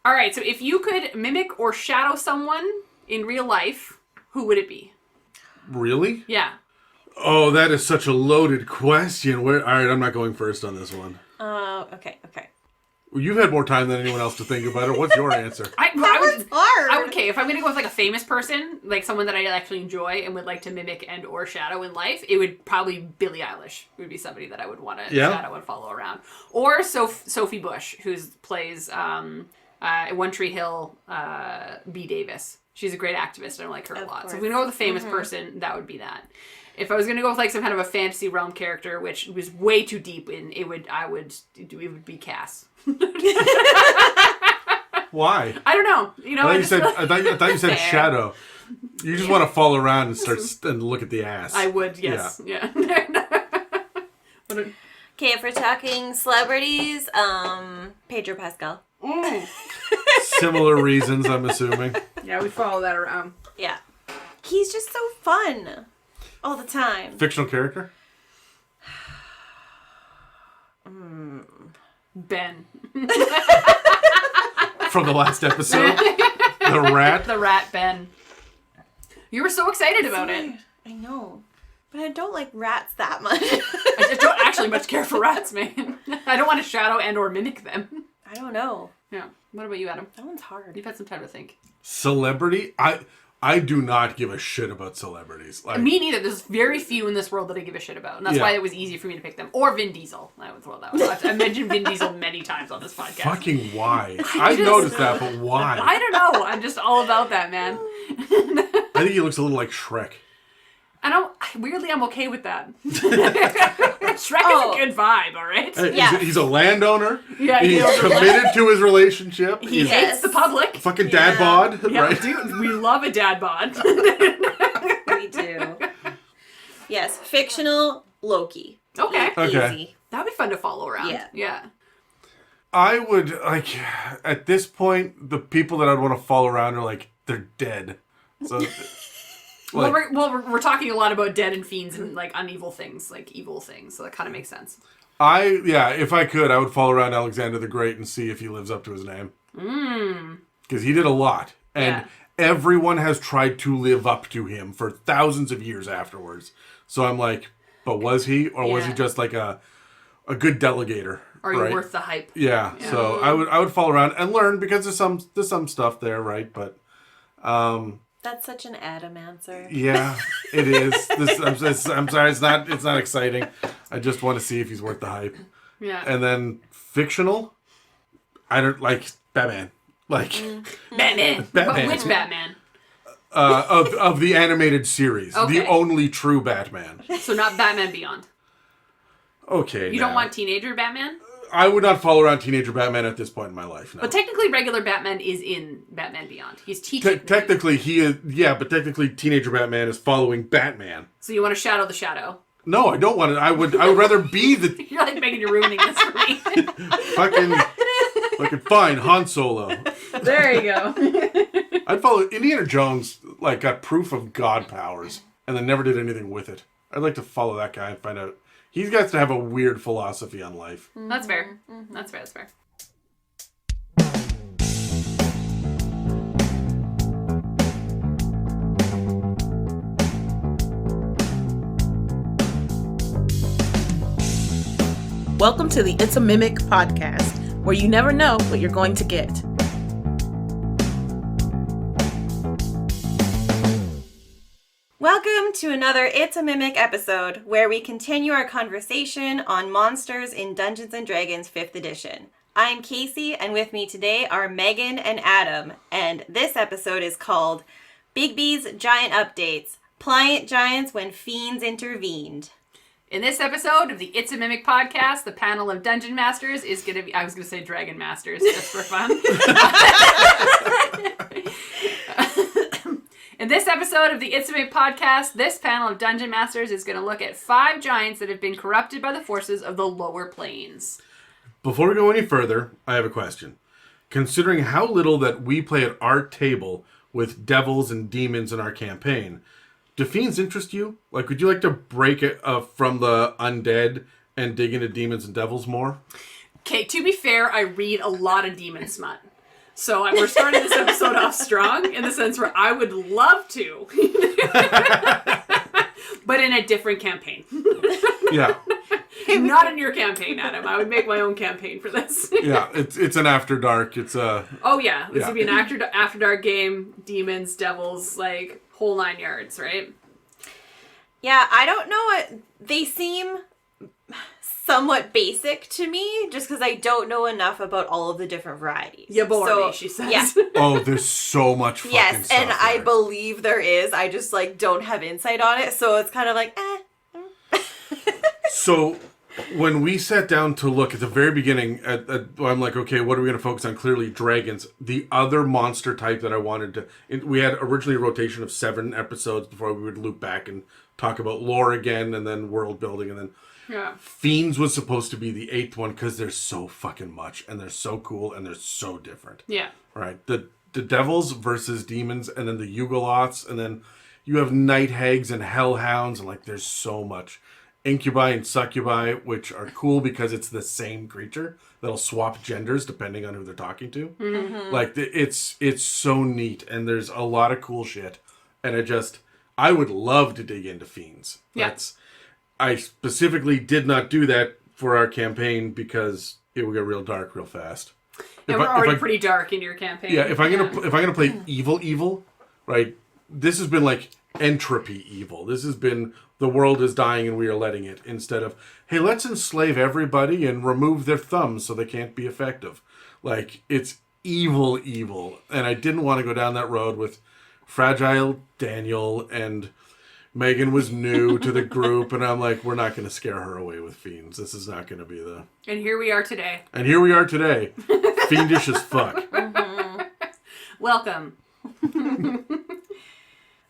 All right, so if you could mimic or shadow someone in real life, who would it be? Really? Yeah. Oh, that is such a loaded question. All right, I'm not going first on this one. Okay. Well, you've had more time than anyone else to think about it. What's your answer? That was hard. Okay, if I'm going to go with like a famous person, like someone that I actually enjoy and would like to mimic and or shadow in life, it would probably Billie Eilish would be somebody that I would want to shadow and follow around. Or Sophie Bush, who plays One Tree Hill B. Davis. She's a great activist and I like her a lot. Course. So if we go with a famous person, that would be that. If I was going to go with like some kind of a fantasy realm character, which was way too deep, it would be Cass. Why? I don't know. You know, I thought you said Fair. shadow. You just want to fall around and look at the ass. I would, yes. Yeah. Okay, if we're talking celebrities, Pedro Pascal. Similar reasons, I'm assuming. Yeah, we follow that around. Yeah. He's just so fun. All the time. Fictional character? Ben. From the last episode? The rat? The rat Ben. You were so excited about it. I know. But I don't like rats that much. I don't actually much care for rats, man. I don't want to shadow and or mimic them. I don't know. Yeah. What about you, Adam? That one's hard. You've had some time to think. Celebrity? I do not give a shit about celebrities. Like, Me neither. There's very few in this world that I give a shit about. And that's why it was easy for me to pick them. Or Vin Diesel. I would throw that one. I've mentioned Vin Diesel many times on this podcast. fucking why? I noticed that, but why? I don't know. I'm just all about that, man. I think he looks a little like Shrek. Weirdly, I'm okay with that. Shrek is a good vibe, all right? Yeah. He's a landowner. Yeah, He's committed to his relationship. He He's hates the public. fucking dad bod, Yeah, right? dude, we love a dad bod. We do. Yes, fictional Loki. Okay. Easy. That'd be fun to follow around. Yeah. I would, at this point, the people that I'd want to follow around are, they're dead. So, we're talking a lot about dead and fiends and, unevil things, evil things, so that kind of makes sense. If I could, I would follow around Alexander the Great and see if he lives up to his name. Because he did a lot. And everyone has tried to live up to him for thousands of years afterwards. So I'm like, but was he? Or was he just a good delegator? Are you worth the hype? Yeah. So I would follow around and learn because there's some stuff there, right? But that's such an Adam answer. yeah, it is. I'm sorry, it's not exciting. I just want to see if he's worth the hype. Yeah. And then fictional, I don't like Batman. Batman. But which Batman? Of the animated series, Okay. the only true Batman. So not Batman Beyond. Okay. You don't want teenager Batman? I would not follow around teenager Batman at this point in my life. No. But technically, regular Batman is in Batman Beyond. He's teaching. Technically, he is. Yeah, but technically, teenager Batman is following Batman. So you want to shadow the shadow? No, I don't want it. I would rather be the You're you're ruining this for me. fucking fine Han Solo. There you go. I'd follow Indiana Jones. Got proof of God powers and then never did anything with it. I'd like to follow that guy and find out. He's got to have a weird philosophy on life. That's fair. That's fair. Welcome to the It's a Mimic podcast, where you never know what you're going to get. Welcome to another It's a Mimic episode, where we continue our conversation on monsters in Dungeons & Dragons 5th edition. I'm Casey, and with me today are Megan and Adam, and this episode is called Bigby's Giant Updates, Pliant Giants When Fiends Intervened. In this episode of the It's a Mimic podcast, the panel of Dungeon Masters is going to be... I was going to say Dragon Masters, just for fun. In this episode of the It's a Mimic podcast, this panel of Dungeon Masters is going to look at 5 giants that have been corrupted by the forces of the lower planes. Before we go any further, I have a question. Considering how little that we play at our table with devils and demons in our campaign, do fiends interest you? Would you like to break it from the undead and dig into demons and devils more? Okay, to be fair, I read a lot of demon smut. So we're starting this episode off strong in the sense where I would love to. But in a different campaign. Yeah. Not in your campaign, Adam. I would make my own campaign for this. Yeah, it's an After Dark. It's a... Oh, yeah. This would be an After Dark game. Demons, devils, like, whole 9 yards, right? Yeah, I don't know what... They seem somewhat basic to me, just because I don't know enough about all of the different varieties. You bore me, she says. Yeah. Oh, there's so much fucking yes, stuff and there. I believe there is. I just, like, don't have insight on it, so it's kind of like, So, when we sat down to look at the very beginning, I'm like, okay, what are we going to focus on? Clearly, dragons. The other monster type that I wanted to... We had originally a rotation of 7 episodes before we would loop back and talk about lore again, and then world building, and then... Yeah. Fiends was supposed to be the 8th one, because there's so fucking much, and they're so cool, and they're so different. Yeah. Right. The devils versus demons, and then the Yugoloths, and then you have night hags and hellhounds, and, like, there's so much... Incubi and succubi, which are cool because it's the same creature that'll swap genders depending on who they're talking to. Mm-hmm. Like, it's so neat, and there's a lot of cool shit. And I would love to dig into Fiends. Yeah. I specifically did not do that for our campaign because it would get real dark real fast. And we're already pretty dark in your campaign. Yeah, if I'm gonna play evil, right? This has been like entropy evil. This has been the world is dying and we are letting it, instead of, hey, let's enslave everybody and remove their thumbs so they can't be effective. Like, it's evil. And I didn't want to go down that road with Fragile Daniel, and Megan was new to the group, and I'm like, we're not going to scare her away with Fiends. This is not going to be the... And here we are today. Fiendish as fuck. Mm-hmm. Welcome.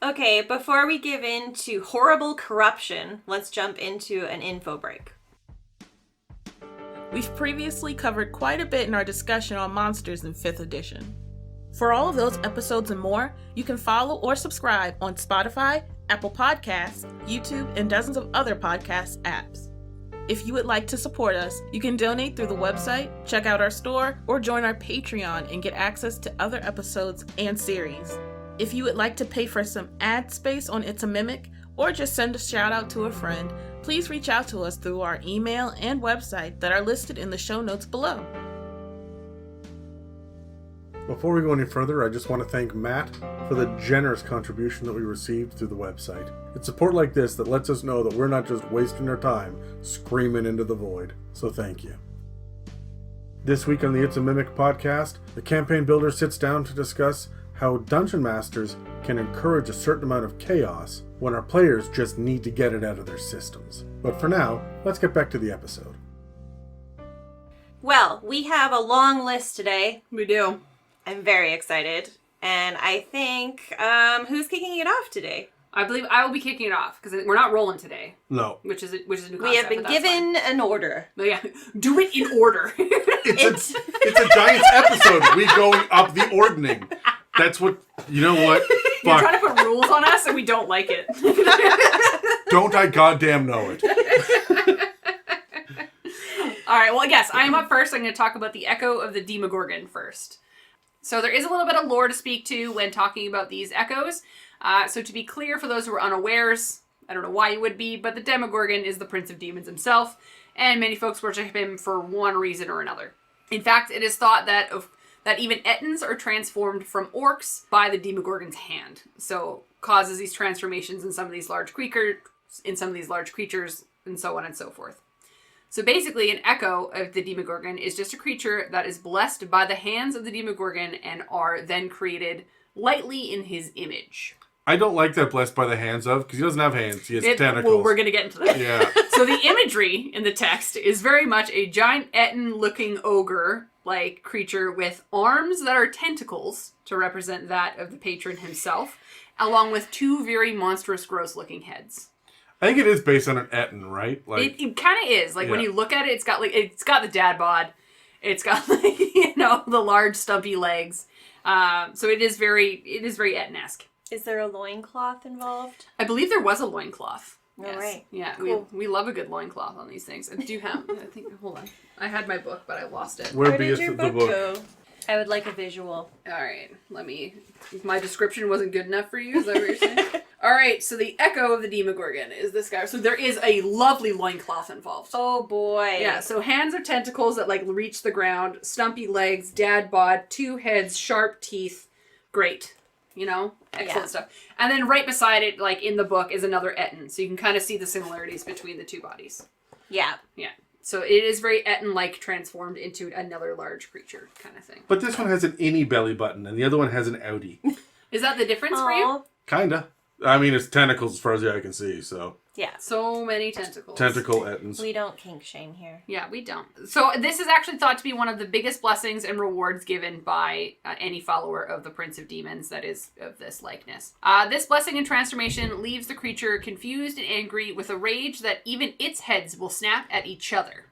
Okay, before we give in to horrible corruption, let's jump into an info break. We've previously covered quite a bit in our discussion on monsters in 5th edition. For all of those episodes and more, you can follow or subscribe on Spotify, Apple Podcasts, YouTube, and dozens of other podcast apps. If you would like to support us, you can donate through the website, check out our store, or join our Patreon and get access to other episodes and series. If you would like to pay for some ad space on It's a Mimic, or just send a shout out to a friend, please reach out to us through our email and website that are listed in the show notes below. Before we go any further, I just want to thank Matt for the generous contribution that we received through the website. It's support like this that lets us know that we're not just wasting our time screaming into the void. So thank you. This week on the It's a Mimic podcast, the campaign builder sits down to discuss how dungeon masters can encourage a certain amount of chaos when our players just need to get it out of their systems. But for now, let's get back to the episode. Well, we have a long list today. We do. I'm very excited. And I think, who's kicking it off today? I believe I will be kicking it off, because we're not rolling today. No. Which is a new concept. We have been given an order. But yeah, do it in order. It's a Giants episode. We going up the ordning. That's what, you know what? You're Fuck. trying to put rules on us and we don't like it. Don't I goddamn know it. All right, well, yes, I am up first. I'm going to talk about the Echo of the Demogorgon first. So there is a little bit of lore to speak to when talking about these echoes. So to be clear, for those who are unawares, I don't know why you would be, but the Demogorgon is the Prince of Demons himself, and many folks worship him for one reason or another. In fact, it is thought that even Ettins are transformed from orcs by the Demogorgon's hand. So causes these transformations in some of these large creatures, and so on and so forth. So basically, an echo of the Demogorgon is just a creature that is blessed by the hands of the Demogorgon and are then created lightly in his image. I don't like that blessed by the hands of, because he doesn't have hands. He has tentacles. Well, we're going to get into that. Yeah. So the imagery in the text is very much a giant Ettin-looking ogre-like creature with arms that are tentacles to represent that of the patron himself, along with 2 very monstrous, gross-looking heads. I think it is based on an Ettin, right? Like, it kind of is. Like, yeah. When you look at it, it's got the dad bod. It's got, like, the large, stumpy legs. So it is very Ettin-esque. Is there a loincloth involved? I believe there was a loincloth. All Yes. right. Yeah, Cool. we love a good loincloth on these things. I do have, hold on. I had my book, but I lost it. Where did your book go? I would like a visual. All right, my description wasn't good enough for you, is that what you're saying? All right, so the echo of the Demogorgon is this guy. So there is a lovely loincloth involved. Oh boy. Yeah, so hands or tentacles that like reach the ground, stumpy legs, dad bod, 2 heads, sharp teeth. Great. You know? Excellent stuff. And then right beside it, like in the book, is another Etten. So you can kind of see the similarities between the two bodies. Yeah. Yeah. So it is very Etten-like transformed into another large creature kind of thing. But this one has an innie belly button, and the other one has an outie. Is that the difference for you? Kinda. I mean, it's tentacles as far as the eye can see, so. Yeah. So many tentacles. Tentacle Ettins. We don't kink shame here. Yeah, we don't. So this is actually thought to be one of the biggest blessings and rewards given by any follower of the Prince of Demons that is of this likeness. This blessing and transformation leaves the creature confused and angry with a rage that even its heads will snap at each other.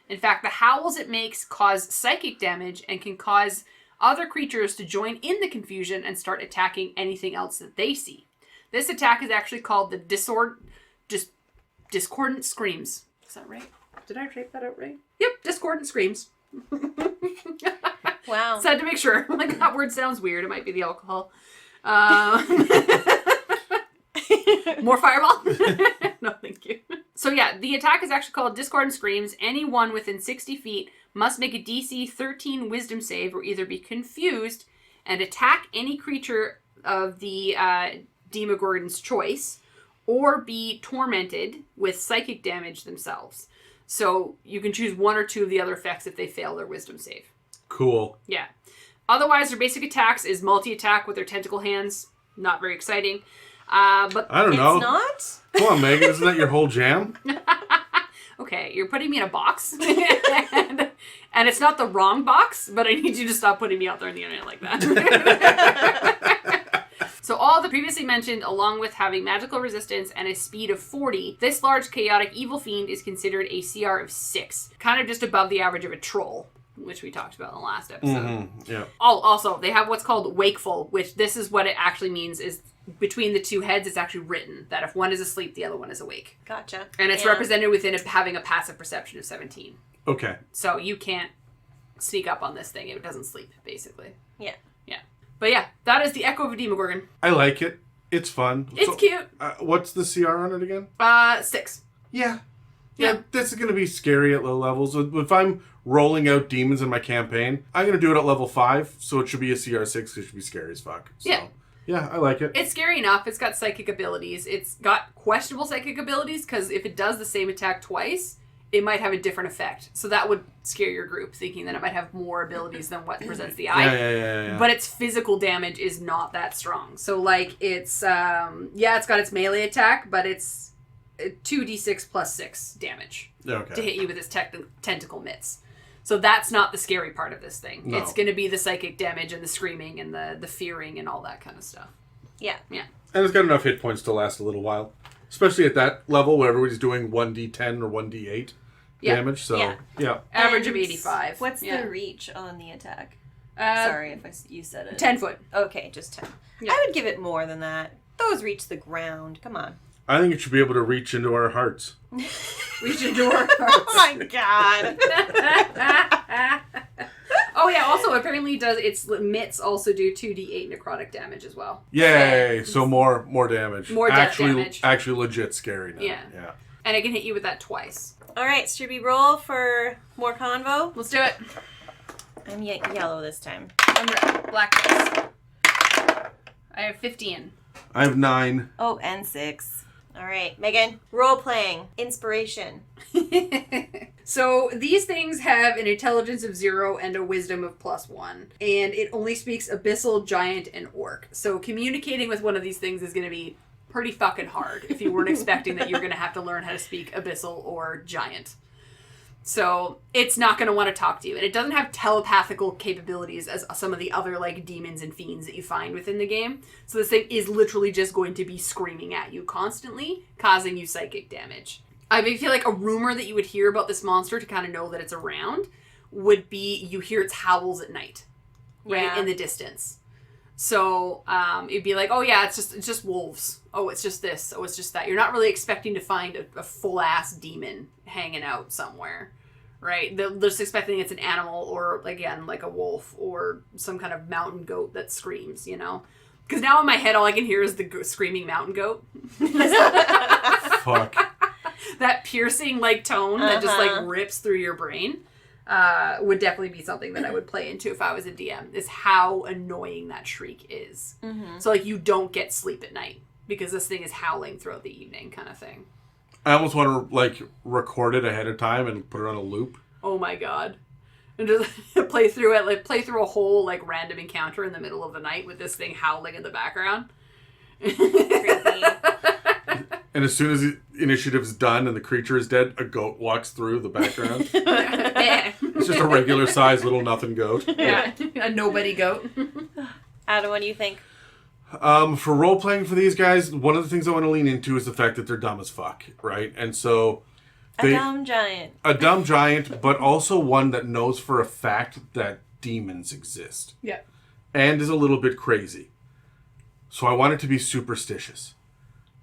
In fact, the howls it makes cause psychic damage and can cause other creatures to join in the confusion and start attacking anything else that they see. This attack is actually called the Discordant Screams. Is that right? Did I type that out right? Yep, Discordant Screams. Wow. Just had to make sure. Like, that word sounds weird. It might be the alcohol. More fireball? No, thank you. So yeah, the attack is actually called Discordant Screams. Anyone within 60 feet must make a DC 13 wisdom save or either be confused and attack any creature of the Demogorgon's choice, or be tormented with psychic damage themselves. So you can choose one or two of the other effects if they fail their wisdom save. Cool. Yeah. Otherwise, their basic attacks is multi-attack with their tentacle hands. Not very exciting. But I don't know. It's not? Come on, Megan. Isn't that your whole jam? Okay, you're putting me in a box. and it's not the wrong box, but I need you to stop putting me out there on the internet like that. So all the previously mentioned, along with having magical resistance and a speed of 40, this large chaotic evil fiend is considered a CR of 6. Kind of just above the average of a troll, which we talked about in the last episode. Mm-hmm. Yeah. Oh, also, they have what's called wakeful, which this is what it actually means is between the two heads, it's actually written that if one is asleep, the other one is awake. Gotcha. And it's represented within having a passive perception of 17. Okay. So you can't sneak up on this thing. It doesn't sleep, basically. Yeah. Yeah. But yeah, that is the Echo of a Demogorgon. I like it. It's fun. It's cute. What's the CR on it again? 6. Yeah. Yeah, this is going to be scary at low levels. If I'm rolling out demons in my campaign, I'm going to do it at level 5, so it should be a CR 6 because it should be scary as fuck. So, yeah, I like it. It's scary enough. It's got psychic abilities. It's got questionable psychic abilities because if it does the same attack twice, it might have a different effect. So that would scare your group, thinking that it might have more abilities than what presents the eye. Yeah. But its physical damage is not that strong. So, like, it's, it's got its melee attack, but it's 2d6 plus 6 damage to hit you with its tentacle mitts. So that's not the scary part of this thing. No. It's going to be the psychic damage and the screaming and the fearing and all that kind of stuff. Yeah. Yeah. And it's got enough hit points to last a little while. Especially at that level where everybody's doing 1d10 or 1d8 damage. So, yeah. Average of 85. What's the reach on the attack? Sorry if you said it. 10 foot. Okay, just 10. Yeah. I would give it more than that. Those reach the ground. Come on. I think it should be able to reach into our hearts. Reach into our hearts. Oh my god. Oh yeah, also apparently its mitts also do 2d8 necrotic damage as well. Yay, so more damage. More death damage. Actually legit scary now. Yeah. And it can hit you with that twice. Alright, should we roll for more convo? Let's do it. I'm yellow this time. I'm red. Black dice. I have 15. I have 9. Oh, and 6. Alright, Megan, role-playing, inspiration. So these things have an intelligence of 0 and a wisdom of +1. And it only speaks abyssal, giant, and orc. So communicating with one of these things is going to be pretty fucking hard if you weren't expecting that you're going to have to learn how to speak abyssal or giant. So it's not going to want to talk to you. And it doesn't have telepathical capabilities as some of the other like demons and fiends that you find within the game. So this thing is literally just going to be screaming at you constantly, causing you psychic damage. I feel like a rumor that you would hear about this monster to kind of know that it's around would be you hear its howls at night, right, in the distance. So it'd be like, oh yeah, it's just wolves. Oh, it's just this. Oh, it's just that. You're not really expecting to find a full-ass demon hanging out somewhere, right? They're just expecting it's an animal or, again, like a wolf or some kind of mountain goat that screams, you know? Because now in my head, all I can hear is the screaming mountain goat. Fuck. That piercing, like, tone that just, like, rips through your brain would definitely be something that I would play into if I was a DM, is how annoying that shriek is. Mm-hmm. So, like, you don't get sleep at night because this thing is howling throughout the evening kind of thing. I almost want to, like, record it ahead of time and put it on a loop. Oh, my God. And just play through it, like, play through a whole, like, random encounter in the middle of the night with this thing howling in the background. Creepy. And as soon as the initiative's done and the creature is dead, a goat walks through the background. It's just a regular sized little nothing goat. Yeah, a nobody goat. Adam, what do you think? For role playing for these guys, one of the things I want to lean into is the fact that they're dumb as fuck, right? And so A dumb giant. A dumb giant, but also one that knows for a fact that demons exist. Yeah. And is a little bit crazy. So I want it to be superstitious.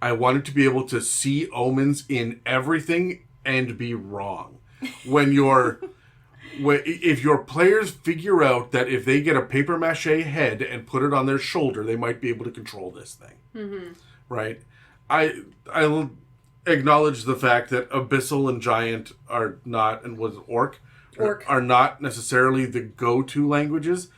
I want it to be able to see omens in everything and be wrong. If your players figure out that if they get a paper mache head and put it on their shoulder, they might be able to control this thing. Mm-hmm. Right? I'll acknowledge the fact that abyssal and giant are not, and was orc, are not necessarily the go-to languages.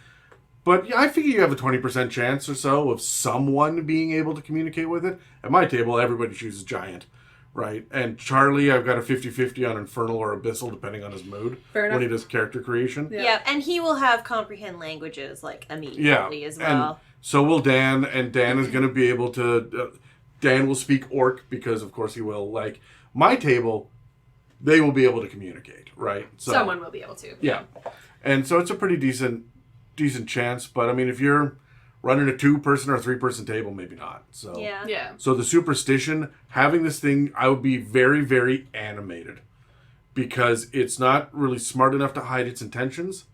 But yeah, I figure you have a 20% chance or so of someone being able to communicate with it. At my table, everybody chooses giant, right? And Charlie, I've got a 50-50 on infernal or abyssal, depending on his mood. Fair enough. When he does character creation. Yeah, and he will have comprehend languages, like, immediately as well. And so will Dan, and Dan is going to be able to... Dan will speak orc, because of course he will. Like, my table, they will be able to communicate, right? So, someone will be able to. Yeah. And so it's a pretty decent chance, but I mean, if you're running a 2-person or 3-person table, maybe not. So yeah. So the superstition, having this thing, I would be very, very animated, because it's not really smart enough to hide its intentions,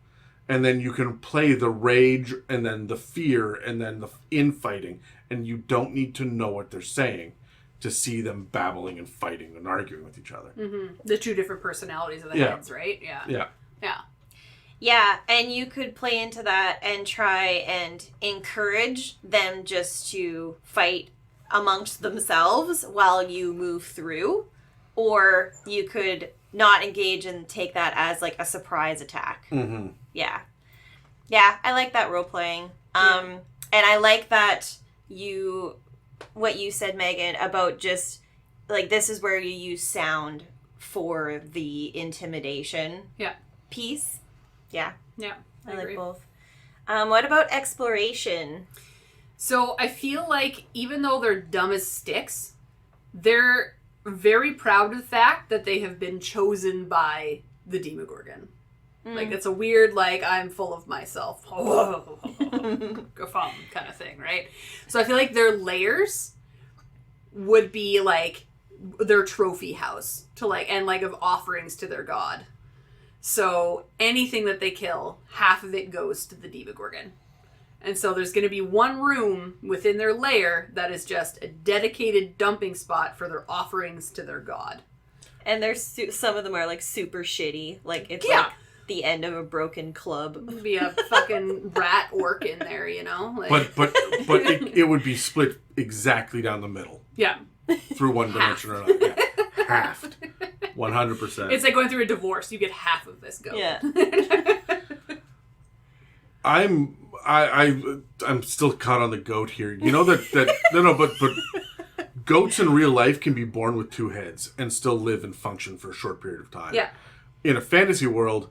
and then you can play the rage and then the fear and then the infighting, and you don't need to know what they're saying to see them babbling and fighting and arguing with each other. Mm-hmm. The two different personalities of the heads, right? Yeah. Yeah, and you could play into that and try and encourage them just to fight amongst themselves while you move through. Or you could not engage and take that as, like, a surprise attack. Mm-hmm. Yeah. Yeah, I like that role-playing. And I like that what you said, Megan, about just, like, this is where you use sound for the intimidation piece. Yeah. I like both. What about exploration? So I feel like even though they're dumb as sticks, they're very proud of the fact that they have been chosen by the Demogorgon. Like, it's a weird, like, I'm full of myself. Kind of thing, right? So I feel like their layers would be, like, their trophy house to, like, and, like, of offerings to their god. So anything that they kill, half of it goes to the Demogorgon. And so there's going to be one room within their lair that is just a dedicated dumping spot for their offerings to their god. And there's some of them are, like, super shitty. Like, it's like the end of a broken club. There'd be a fucking rat orc in there, you know? Like... But it would be split exactly down the middle. Yeah. Through one dimension or another. Yeah. Halved. 100%. It's like going through a divorce. You get half of this goat. Yeah. I'm still caught on the goat here. You know that no, but goats in real life can be born with 2 heads and still live and function for a short period of time. Yeah. In a fantasy world,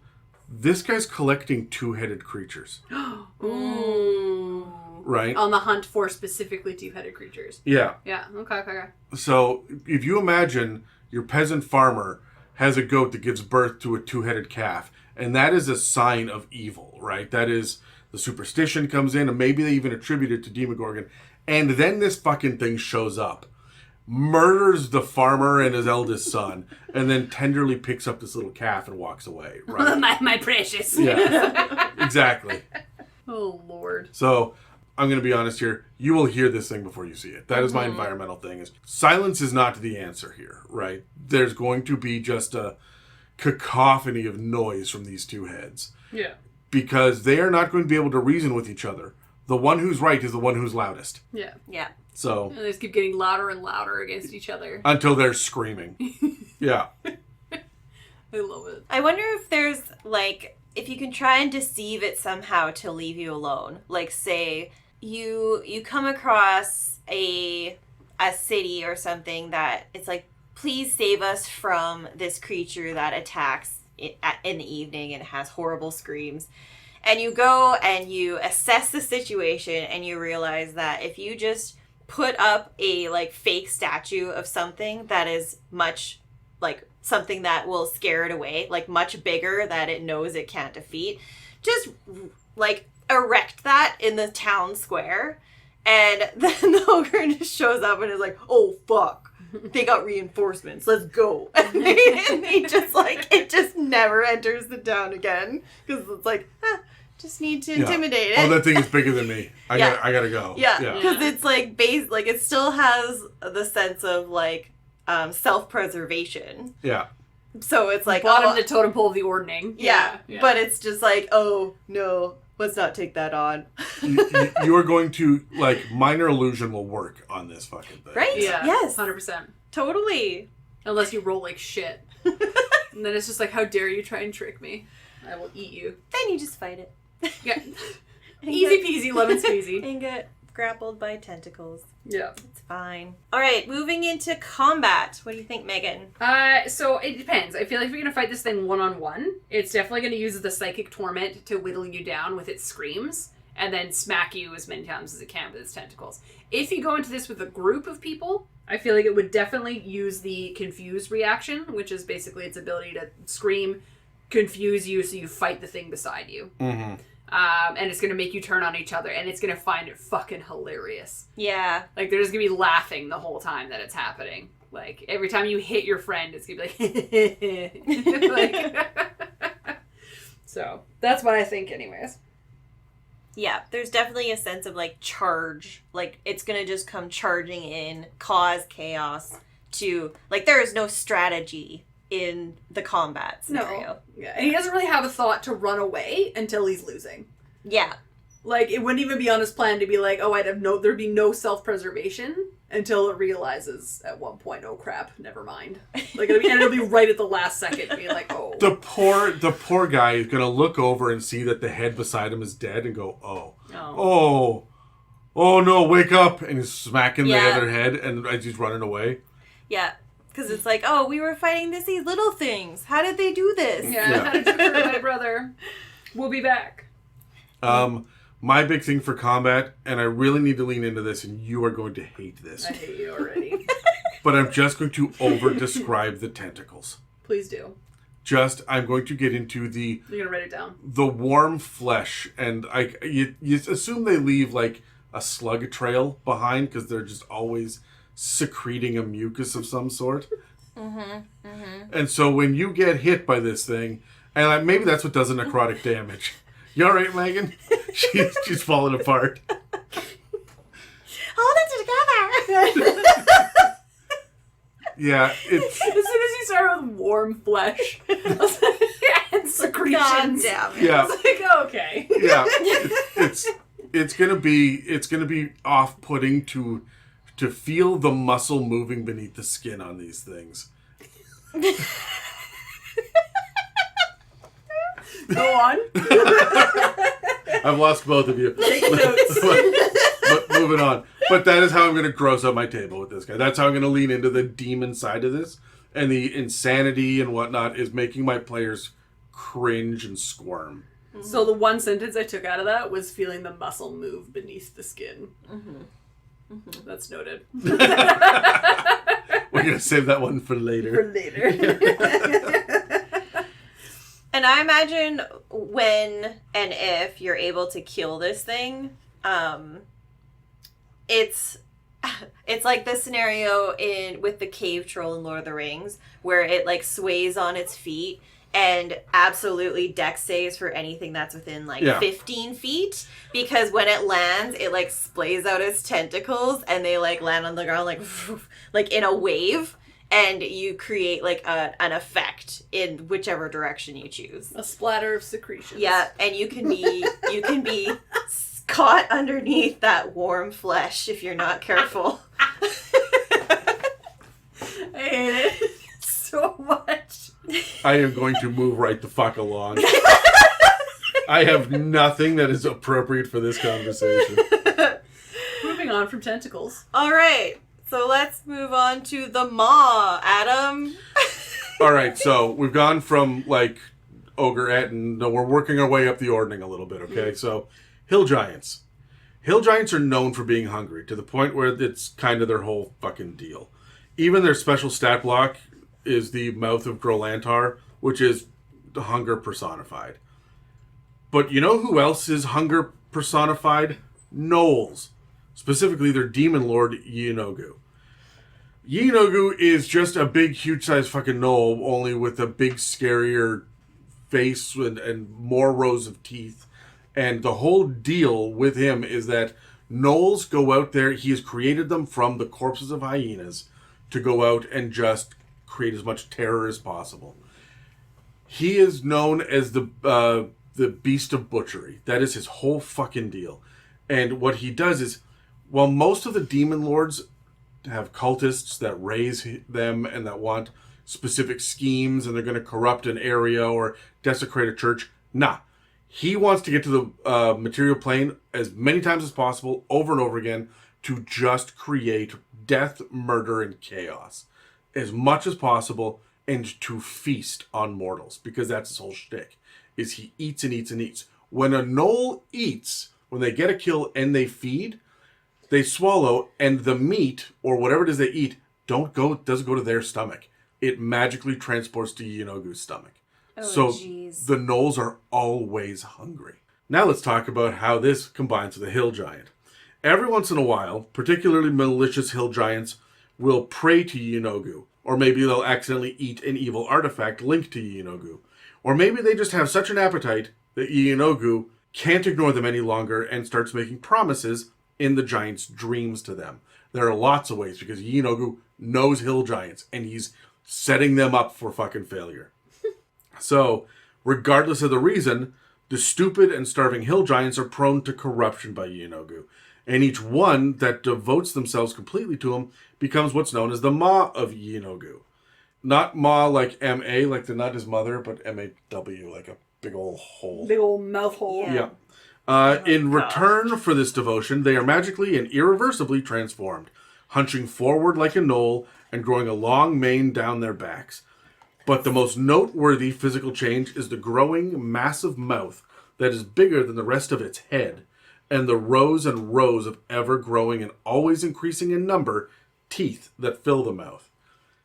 this guy's collecting 2-headed creatures. Ooh. Right? On the hunt for specifically 2-headed creatures. Yeah. Yeah. Okay. So if you imagine your peasant farmer has a goat that gives birth to a 2-headed calf, and that is a sign of evil, right? That is, the superstition comes in, and maybe they even attribute it to Demogorgon. And then this fucking thing shows up, murders the farmer and his eldest son, and then tenderly picks up this little calf and walks away, right? my precious. Yeah, exactly. Oh, Lord. So, I'm going to be honest here. You will hear this thing before you see it. That is my environmental thing. Silence is not the answer here, right? There's going to be just a cacophony of noise from these two heads. Yeah. Because they are not going to be able to reason with each other. The one who's right is the one who's loudest. Yeah. Yeah. So and they just keep getting louder and louder against each other. Until they're screaming. Yeah. I love it. I wonder if there's, like, if you can try and deceive it somehow to leave you alone. Like, say, you come across a city or something that it's like, please save us from this creature that attacks in the evening and has horrible screams. And you go and you assess the situation and you realize that if you just put up a, like, fake statue of something that is much, like, something that will scare it away, like, much bigger that it knows it can't defeat, just, like, erect that in the town square, and then the ogre just shows up and is like, oh, fuck. They got reinforcements. Let's go. And they just, like, it just never enters the town again. Because it's like, just need to intimidate it. Oh, that thing is bigger than me. I gotta go. Yeah, because it's, like, like, it still has the sense of, like, self-preservation. Yeah. So it's like, bottom of the totem pole of the ordning. Yeah. But it's just like, oh, no, let's not take that on. you are going to, like, minor illusion will work on this fucking thing. Right? Yeah. Yes. 100%. Totally. Unless you roll like shit. And then it's just like, how dare you try and trick me? I will eat you. Then you just fight it. Yeah. Easy peasy, lemon squeezy. And get grappled by tentacles. Yeah. It's fine. All right, moving into combat. What do you think, Megan? So it depends. I feel like if you're going to fight this thing one-on-one, it's definitely going to use the psychic torment to whittle you down with its screams, and then smack you as many times as it can with its tentacles. If you go into this with a group of people, I feel like it would definitely use the confused reaction, which is basically its ability to scream, confuse you, so you fight the thing beside you. Mm-hmm. And it's going to make you turn on each other, and it's going to find it fucking hilarious. Yeah. Like, they're just going to be laughing the whole time that it's happening. Like, every time you hit your friend, it's going to be like... So, that's what I think anyways. Yeah, there's definitely a sense of, like, charge. Like, it's going to just come charging in, cause chaos to... Like, there is no strategy in the combat scenario. No. Yeah. And he doesn't really have a thought to run away until he's losing. Yeah. Like, it wouldn't even be on his plan to be like, oh, there'd be no self-preservation until it realizes at one point, oh crap, never mind. Like, it'll be right at the last second being like, oh. The poor guy is gonna look over and see that the head beside him is dead and go, oh no, wake up, and he's smacking the other head and as he's running away. Yeah. Because it's like, oh, we were fighting these little things. How did they do this? Yeah, how did you hurt my brother? We'll be back. My big thing for combat, and I really need to lean into this, and you are going to hate this. I hate you already. But I'm just going to over-describe the tentacles. Please do. I'm going to get into You're going to write it down. the warm flesh, and you assume they leave, like, a slug trail behind, because they're just always... secreting a mucus of some sort. And so when you get hit by this thing, and maybe that's what does a necrotic damage. You alright, Megan? She's falling apart. Hold it together! Yeah, As it's... soon as you start with warm flesh and secretions. God damn it. Yeah. It's like, okay. Yeah. It's gonna be off-putting to feel the muscle moving beneath the skin on these things. Go on. I've lost both of you. Take notes. But moving on. But that is how I'm going to gross out my table with this guy. That's how I'm going to lean into the demon side of this. And the insanity and whatnot is making my players cringe and squirm. So the one sentence I took out of that was feeling the muscle move beneath the skin. That's noted. We're going to save that one for later. For later. And I imagine when and if you're able to kill this thing, it's like the scenario with the cave troll in Lord of the Rings, where it like sways on its feet and absolutely dex saves for anything that's within 15 feet, because when it lands, it like splays out its tentacles and they like land on the ground like in a wave. and you create like an effect in whichever direction you choose. A splatter of secretions. Yeah, and you can be caught underneath that warm flesh if you're not careful. I hate it so much. I am going to move right the fuck along. I have nothing that is appropriate for this conversation. Moving on from tentacles. All right, so let's move on to the Maw, Adam. All right, so we've gone from like ogre and we're working our way up the ordning a little bit. Okay, so hill giants. Hill giants are known for being hungry to the point where it's kind of their whole fucking deal. Even their special stat block is the Mouth of Grolantar, which is hunger personified. But you know who else is hunger personified? Gnolls. Specifically, their demon lord, Yeenoghu. Yeenoghu is just a big, huge-sized fucking gnoll, only with a big, scarier face and more rows of teeth. And the whole deal with him is that gnolls go out there, he has created them from the corpses of hyenas to go out and just create as much terror as possible. He is known as the beast of butchery. That is his whole fucking deal. And what he does is, while most of the demon lords have cultists that raise them and that want specific schemes and they're going to corrupt an area or desecrate a church, nah. He wants to get to the material plane as many times as possible, over and over again, to just create death, murder, and chaos as much as possible, and to feast on mortals, because that's his whole shtick, is he eats and eats and eats. When a gnoll eats, when they get a kill and they feed, they swallow, and the meat, or whatever it is they eat, doesn't go to their stomach. It magically transports to Yeenoghu's stomach. Oh, so geez. the gnolls are always hungry. Now let's talk about how this combines with a hill giant. Every once in a while, particularly malicious hill giants will pray to Yeenoghu, or maybe they'll accidentally eat an evil artifact linked to Yeenoghu. Or maybe they just have such an appetite that Yeenoghu can't ignore them any longer and starts making promises in the giant's dreams to them. There are lots of ways, because Yeenoghu knows hill giants and he's setting them up for fucking failure. So, regardless of the reason, the stupid and starving hill giants are prone to corruption by Yeenoghu. And each one that devotes themselves completely to him becomes what's known as the Maw of Yeenoghu. Not Maw like M-A, like the nut is mother, but M-A-W, like a big old hole. Big old mouth hole. Yeah. In return for this devotion, they are magically and irreversibly transformed, hunching forward like a gnoll and growing a long mane down their backs. But the most noteworthy physical change is the growing, massive mouth that is bigger than the rest of its head, and the rows and rows of ever-growing and always increasing in number teeth that fill the mouth.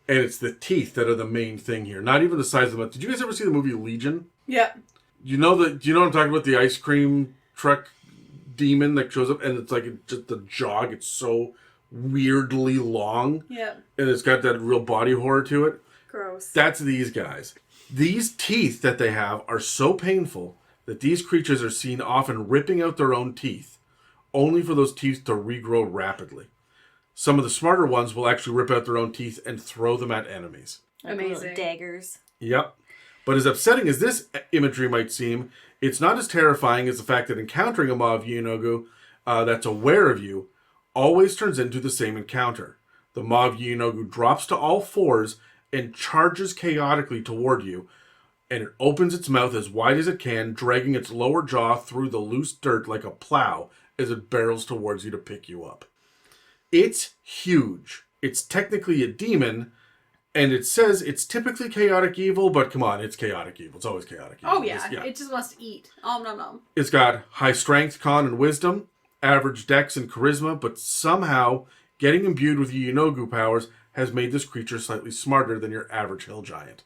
And it's the teeth that are the main thing here, not even the size of the mouth. Did you guys ever see the movie Legion? Yeah. Do you know what I'm talking about? The ice cream truck demon that shows up, and it's like just the jaw gets so weirdly long. Yeah. And it's got that real body horror to it. Gross. That's these guys. These teeth that they have are so painful that these creatures are seen often ripping out their own teeth, only for those teeth to regrow rapidly. Some of the smarter ones will actually rip out their own teeth and throw them at enemies. Amazing. Daggers. Yep. But as upsetting as this imagery might seem, it's not as terrifying as the fact that encountering a Maw of Yeenoghu that's aware of you always turns into the same encounter. The Maw of Yeenoghu drops to all fours and charges chaotically toward you, and it opens its mouth as wide as it can, dragging its lower jaw through the loose dirt like a plow as it barrels towards you to pick you up. It's huge. It's technically a demon, and it says it's typically chaotic evil, but come on, it's chaotic evil. It's always chaotic evil. Oh, yeah. It just wants to eat. Nom, nom, nom. It's got high strength, con, and wisdom, average dex and charisma, but somehow getting imbued with Yeenoghu powers has made this creature slightly smarter than your average hill giant.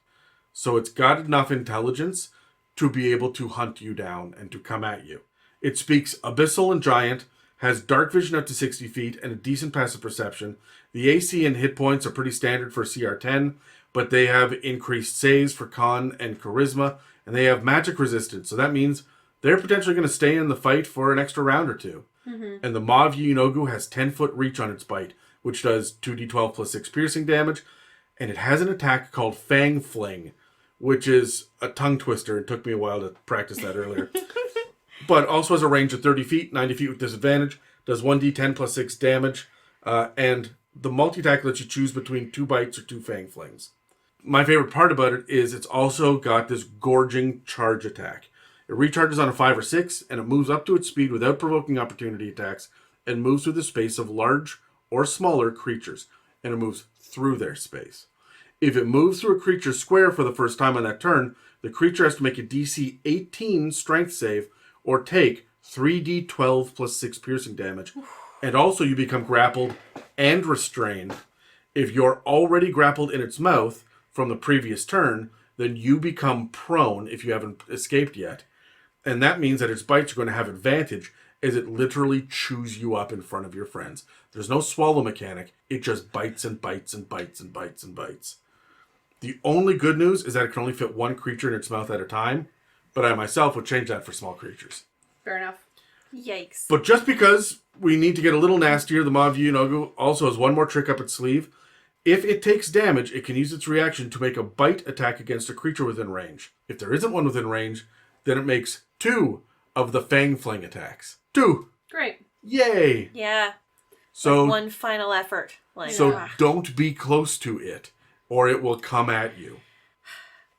So it's got enough intelligence to be able to hunt you down and to come at you. It speaks Abyssal and Giant, has dark vision up to 60 feet, and a decent passive perception. The AC and hit points are pretty standard for CR10, but they have increased saves for con and charisma, and they have magic resistance. So that means they're potentially going to stay in the fight for an extra round or two. Mm-hmm. And the Maw of Yeenoghu has 10-foot reach on its bite, which does 2d12 plus 6 piercing damage. and it has an attack called Fang Fling, which is a tongue twister. It took me a while to practice that earlier. But also has a range of 30 feet, 90 feet with disadvantage, does 1d10 plus 6 damage, and the multi-attack lets you choose between 2 bites or 2 Fang Flings. My favorite part about it is it's also got this gorging charge attack. It recharges on a 5 or 6, and it moves up to its speed without provoking opportunity attacks, and moves through the space of large or smaller creatures, and it moves through their space. If it moves through a creature's square for the first time on that turn, the creature has to make a DC 18 strength save, or take 3d12 plus 6 piercing damage, and also you become grappled and restrained. If you're already grappled in its mouth from the previous turn, then you become prone if you haven't escaped yet. And that means that its bites are going to have advantage as it literally chews you up in front of your friends. There's no swallow mechanic. It just bites and bites and bites and bites and bites. The only good news is that it can only fit one creature in its mouth at a time, but I myself would change that for small creatures. Fair enough. Yikes. But just because we need to get a little nastier, the Maw of Yeenoghu also has one more trick up its sleeve. If it takes damage, it can use its reaction to make a bite attack against a creature within range. If there isn't one within range, then it makes 2 of the Fang Fling attacks. 2! Great. Yay! Yeah. So, Like one final effort. don't be close to it, or it will come at you.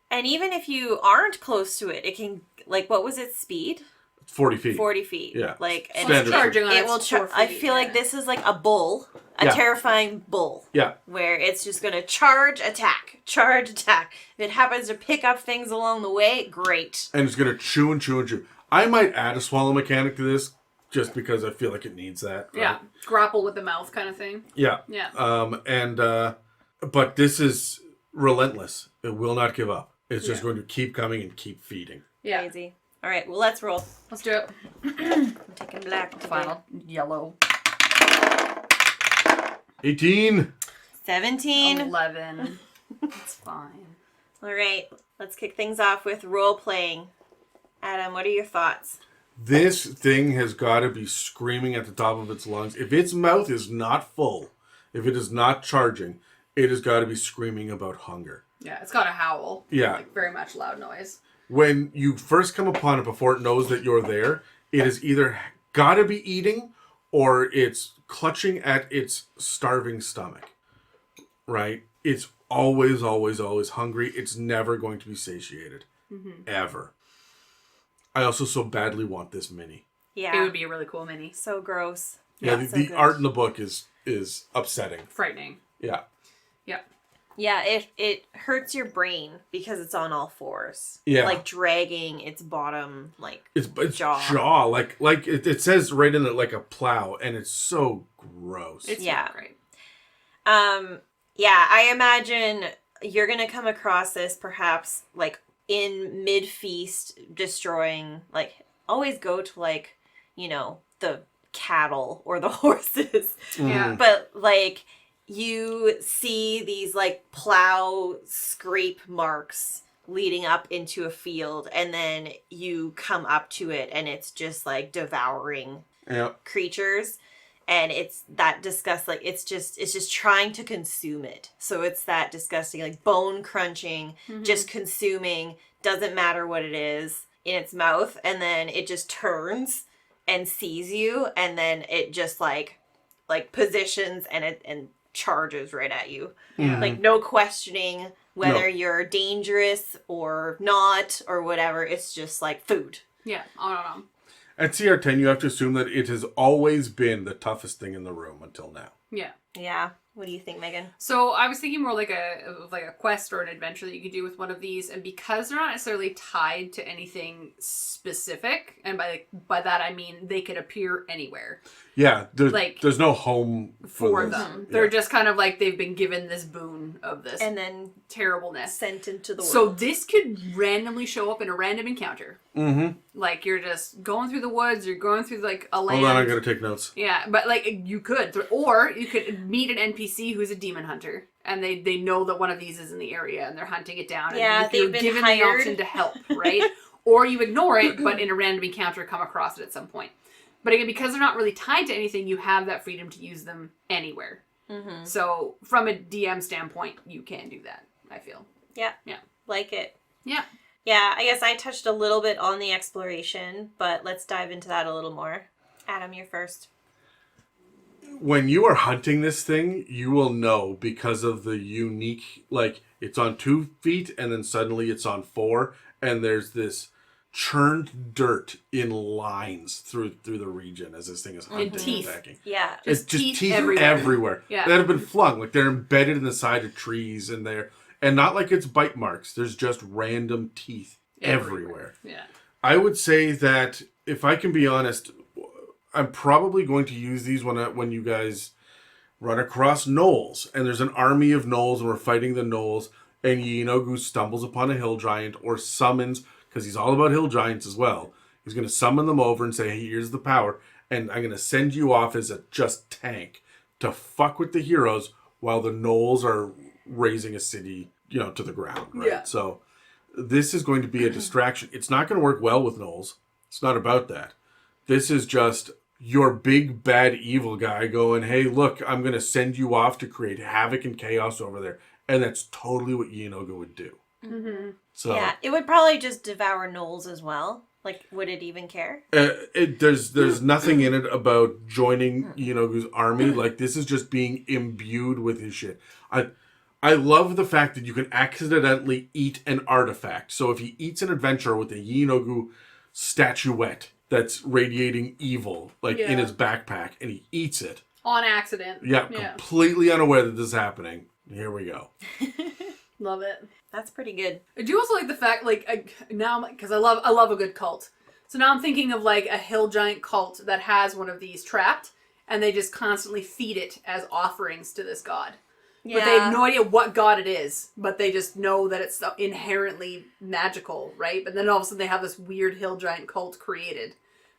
And even if you aren't close to it, it can, like, what was its speed? 40 feet. 40 feet. Yeah. Like, and Standard. Charging on it its will 4 feet, I feel like this is like a bull. A terrifying bull. Yeah. Where it's just going to charge, attack. Charge, attack. If it happens to pick up things along the way, great. And it's going to chew and chew and chew. I might add a swallow mechanic to this, just because I feel like it needs that. Right? Yeah. Grapple with the mouth kind of thing. Yeah. Yeah. But this is relentless. It will not give up. It's just Yeah. going to keep coming and keep feeding. Yeah. Crazy. All right, well, let's roll. Let's do it. I'm taking black. Final yellow. 18. 17. 11. It's fine. All right, let's kick things off with role playing. Adam, what are your thoughts? This thing has got to be screaming at the top of its lungs. If its mouth is not full, if it is not charging, it has got to be screaming about hunger. Yeah, it's got a howl. Yeah. Like, very much loud noise. When you first come upon it before it knows that you're there, it has either got to be eating or it's clutching at its starving stomach. Right? It's always, always, always hungry. It's never going to be satiated. Mm-hmm. Ever. I also so badly want this mini. Yeah. It would be a really cool mini. So gross. Yeah, so the good. art in the book is upsetting. Frightening. Yeah. Yeah. Yeah, it hurts your brain because it's on all fours. Yeah. Like dragging its bottom, like, It's jaw. Like it says right in it, like a plow, and it's so gross. It's Yeah. not great. Yeah, I imagine you're going to come across this perhaps, like, in mid-feast, destroying, like, always go to, like, you know, the cattle or the horses. Yeah. But, like, you see these, like, plow scrape marks leading up into a field, and then you come up to it, and it's just, like, devouring creatures. And it's that disgust, like, it's just trying to consume it. So it's that disgusting, like, bone crunching, just consuming, doesn't matter what it is in its mouth. And then it just turns and sees you. And then it just, like positions and charges right at you. Yeah. Like, no questioning whether you're dangerous or not or whatever. It's just, like, food. Yeah. On. At CR10, you have to assume that it has always been the toughest thing in the room until now. Yeah. Yeah. What do you think, Megan? So I was thinking more like a quest or an adventure that you could do with one of these, and because they're not necessarily tied to anything specific, and by that I mean they could appear anywhere. Yeah, there's no home for this. them. They're just kind of like they've been given this boon of this And then terribleness. sent into the world. So this could randomly show up in a random encounter. Mm-hmm. Like you're just going through the woods, you're going through like a land. Hold on, I gotta take notes. Yeah, but like you could, or you could meet an NPC who's a demon hunter, and they know that one of these is in the area, and they're hunting it down. Yeah, and you're they've been given hired. the option to help, right? Or you ignore it, but in a random encounter come across it at some point. But again, because they're not really tied to anything, you have that freedom to use them anywhere. Mm-hmm. So from a DM standpoint, you can do that, I feel. Yeah. Yeah. Like it. Yeah. Yeah, I guess I touched a little bit on the exploration, but let's dive into that a little more. Adam, you're first. When you are hunting this thing, you will know because of the unique, like, it's on 2 feet and then suddenly it's on 4, and there's this churned dirt in lines through the region as this thing is hunting and attacking. Yeah. It's just teeth everywhere. Yeah. That have been flung. Like, they're embedded in the side of trees, and not like it's bite marks. There's just random teeth everywhere. Yeah. I would say that, if I can be honest, I'm probably going to use these when you guys run across gnolls, and there's an army of gnolls, and we're fighting the gnolls, and Yeenoghu stumbles upon a hill giant or summons, because he's all about hill giants as well. He's going to summon them over and say, hey, here's the power, and I'm going to send you off as a just tank to fuck with the heroes while the gnolls are raising a city, to the ground, right? Yeah. So this is going to be a distraction. It's not going to work well with gnolls. It's not about that. This is just your big bad evil guy going, hey, look, I'm going to send you off to create havoc and chaos over there. And that's totally what Yeenoghu would do. Mm-hmm. So yeah, it would probably just devour gnolls as well. Like, would it even care? There's nothing in it about joining Yeenoghu's army. Like, this is just being imbued with his shit. I love the fact that you can accidentally eat an artifact. So if he eats an adventurer with a Yeenoghu statuette that's radiating evil, in his backpack, and he eats it. On accident. Yeah, completely unaware that this is happening. Here we go. Love it. That's pretty good. I do also like the fact, now, because I love a good cult. So now I'm thinking of, a hill giant cult that has one of these trapped, and they just constantly feed it as offerings to this god. Yeah. But they have no idea what god it is, but they just know that it's inherently magical, right? But then all of a sudden they have this weird hill giant cult created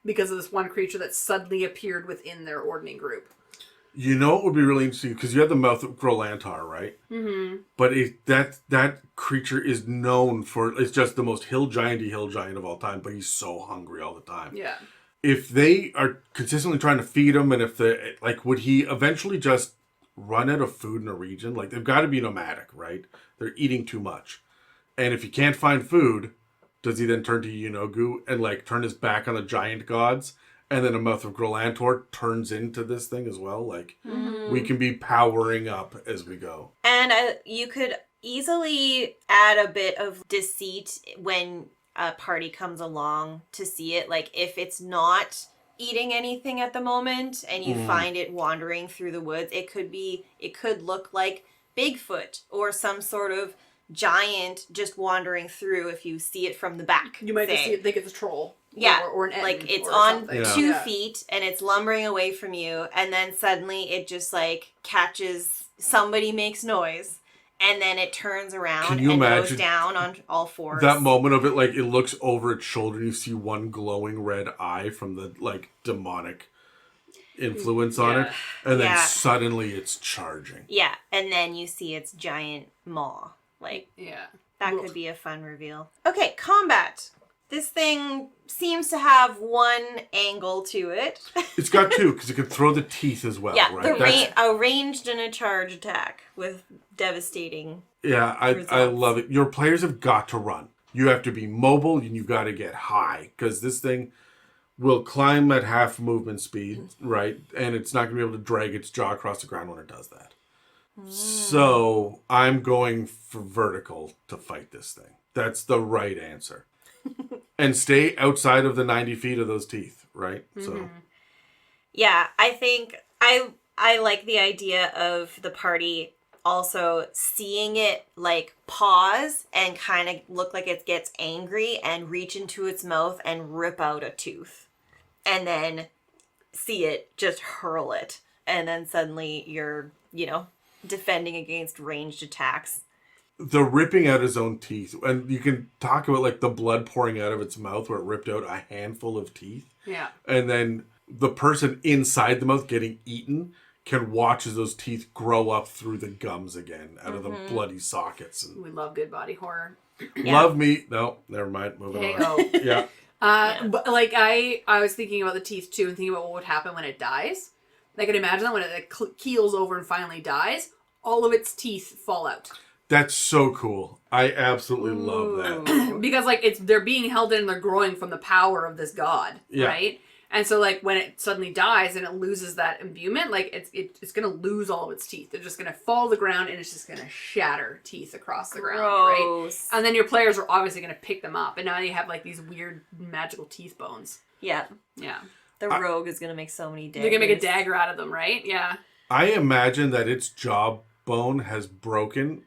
because of this one creature that suddenly appeared within their ordning group. You know what would be really interesting? Because you have the Mouth of Grolantar, right? Mm-hmm. But that creature is known for, it's just the most hill giant of all time, but he's so hungry all the time. Yeah. If they are consistently trying to feed him, and if they, would he eventually just run out of food in a region? They've got to be nomadic, right? They're eating too much. And if he can't find food, does he then turn to Yeenoghu and turn his back on the giant gods? And then a Mouth of Grolantor turns into this thing as well. We can be powering up as we go. And you could easily add a bit of deceit when a party comes along to see it. If it's not eating anything at the moment and you find it wandering through the woods, it could look like Bigfoot or some sort of giant just wandering through if you see it from the back. You might just think it's a troll. Yeah, or an end, it's or on something. 2 feet and it's lumbering away from you, and then suddenly it just catches, somebody makes noise, and then it turns around and goes down on all fours. That moment of it, it looks over its shoulder and you see one glowing red eye from the demonic influence on it, and then suddenly it's charging. Yeah, and then you see its giant maw. That could be a fun reveal. Okay, combat. This thing seems to have one angle to it. It's got 2, because it can throw the teeth as well, right? A ranged and a charge attack with devastating results. I love it. Your players have got to run. You have to be mobile, and you've got to get high, because this thing will climb at half movement speed, right? And it's not going to be able to drag its jaw across the ground when it does that. So I'm going for vertical to fight this thing. That's the right answer. And stay outside of the 90 feet of those teeth, right? So, yeah, I think I like the idea of the party also seeing it pause and kind of look like it gets angry and reach into its mouth and rip out a tooth, and then see it just hurl it, and then suddenly you're defending against ranged attacks. The ripping out his own teeth, and you can talk about the blood pouring out of its mouth where it ripped out a handful of teeth. Yeah. And then the person inside the mouth getting eaten can watch as those teeth grow up through the gums again out of the bloody sockets. And we love good body horror. Love me. No, never mind. Moving on. Yeah. But I was thinking about the teeth too, and thinking about what would happen when it dies. I can imagine that when it keels over and finally dies, all of its teeth fall out. That's so cool. I absolutely love that. Because, like, they're being held in and they're growing from the power of this god, right? And so, like, when it suddenly dies and it loses that imbuement, like, it's going to lose all of its teeth. They're just going to fall to the ground and it's just going to shatter teeth across the ground, right? And then your players are obviously going to pick them up. And now you have, like, these weird magical teeth bones. Yeah. Yeah. The rogue is going to make so many daggers. They're going to make a dagger out of them, right? Yeah. I imagine that its jawbone has broken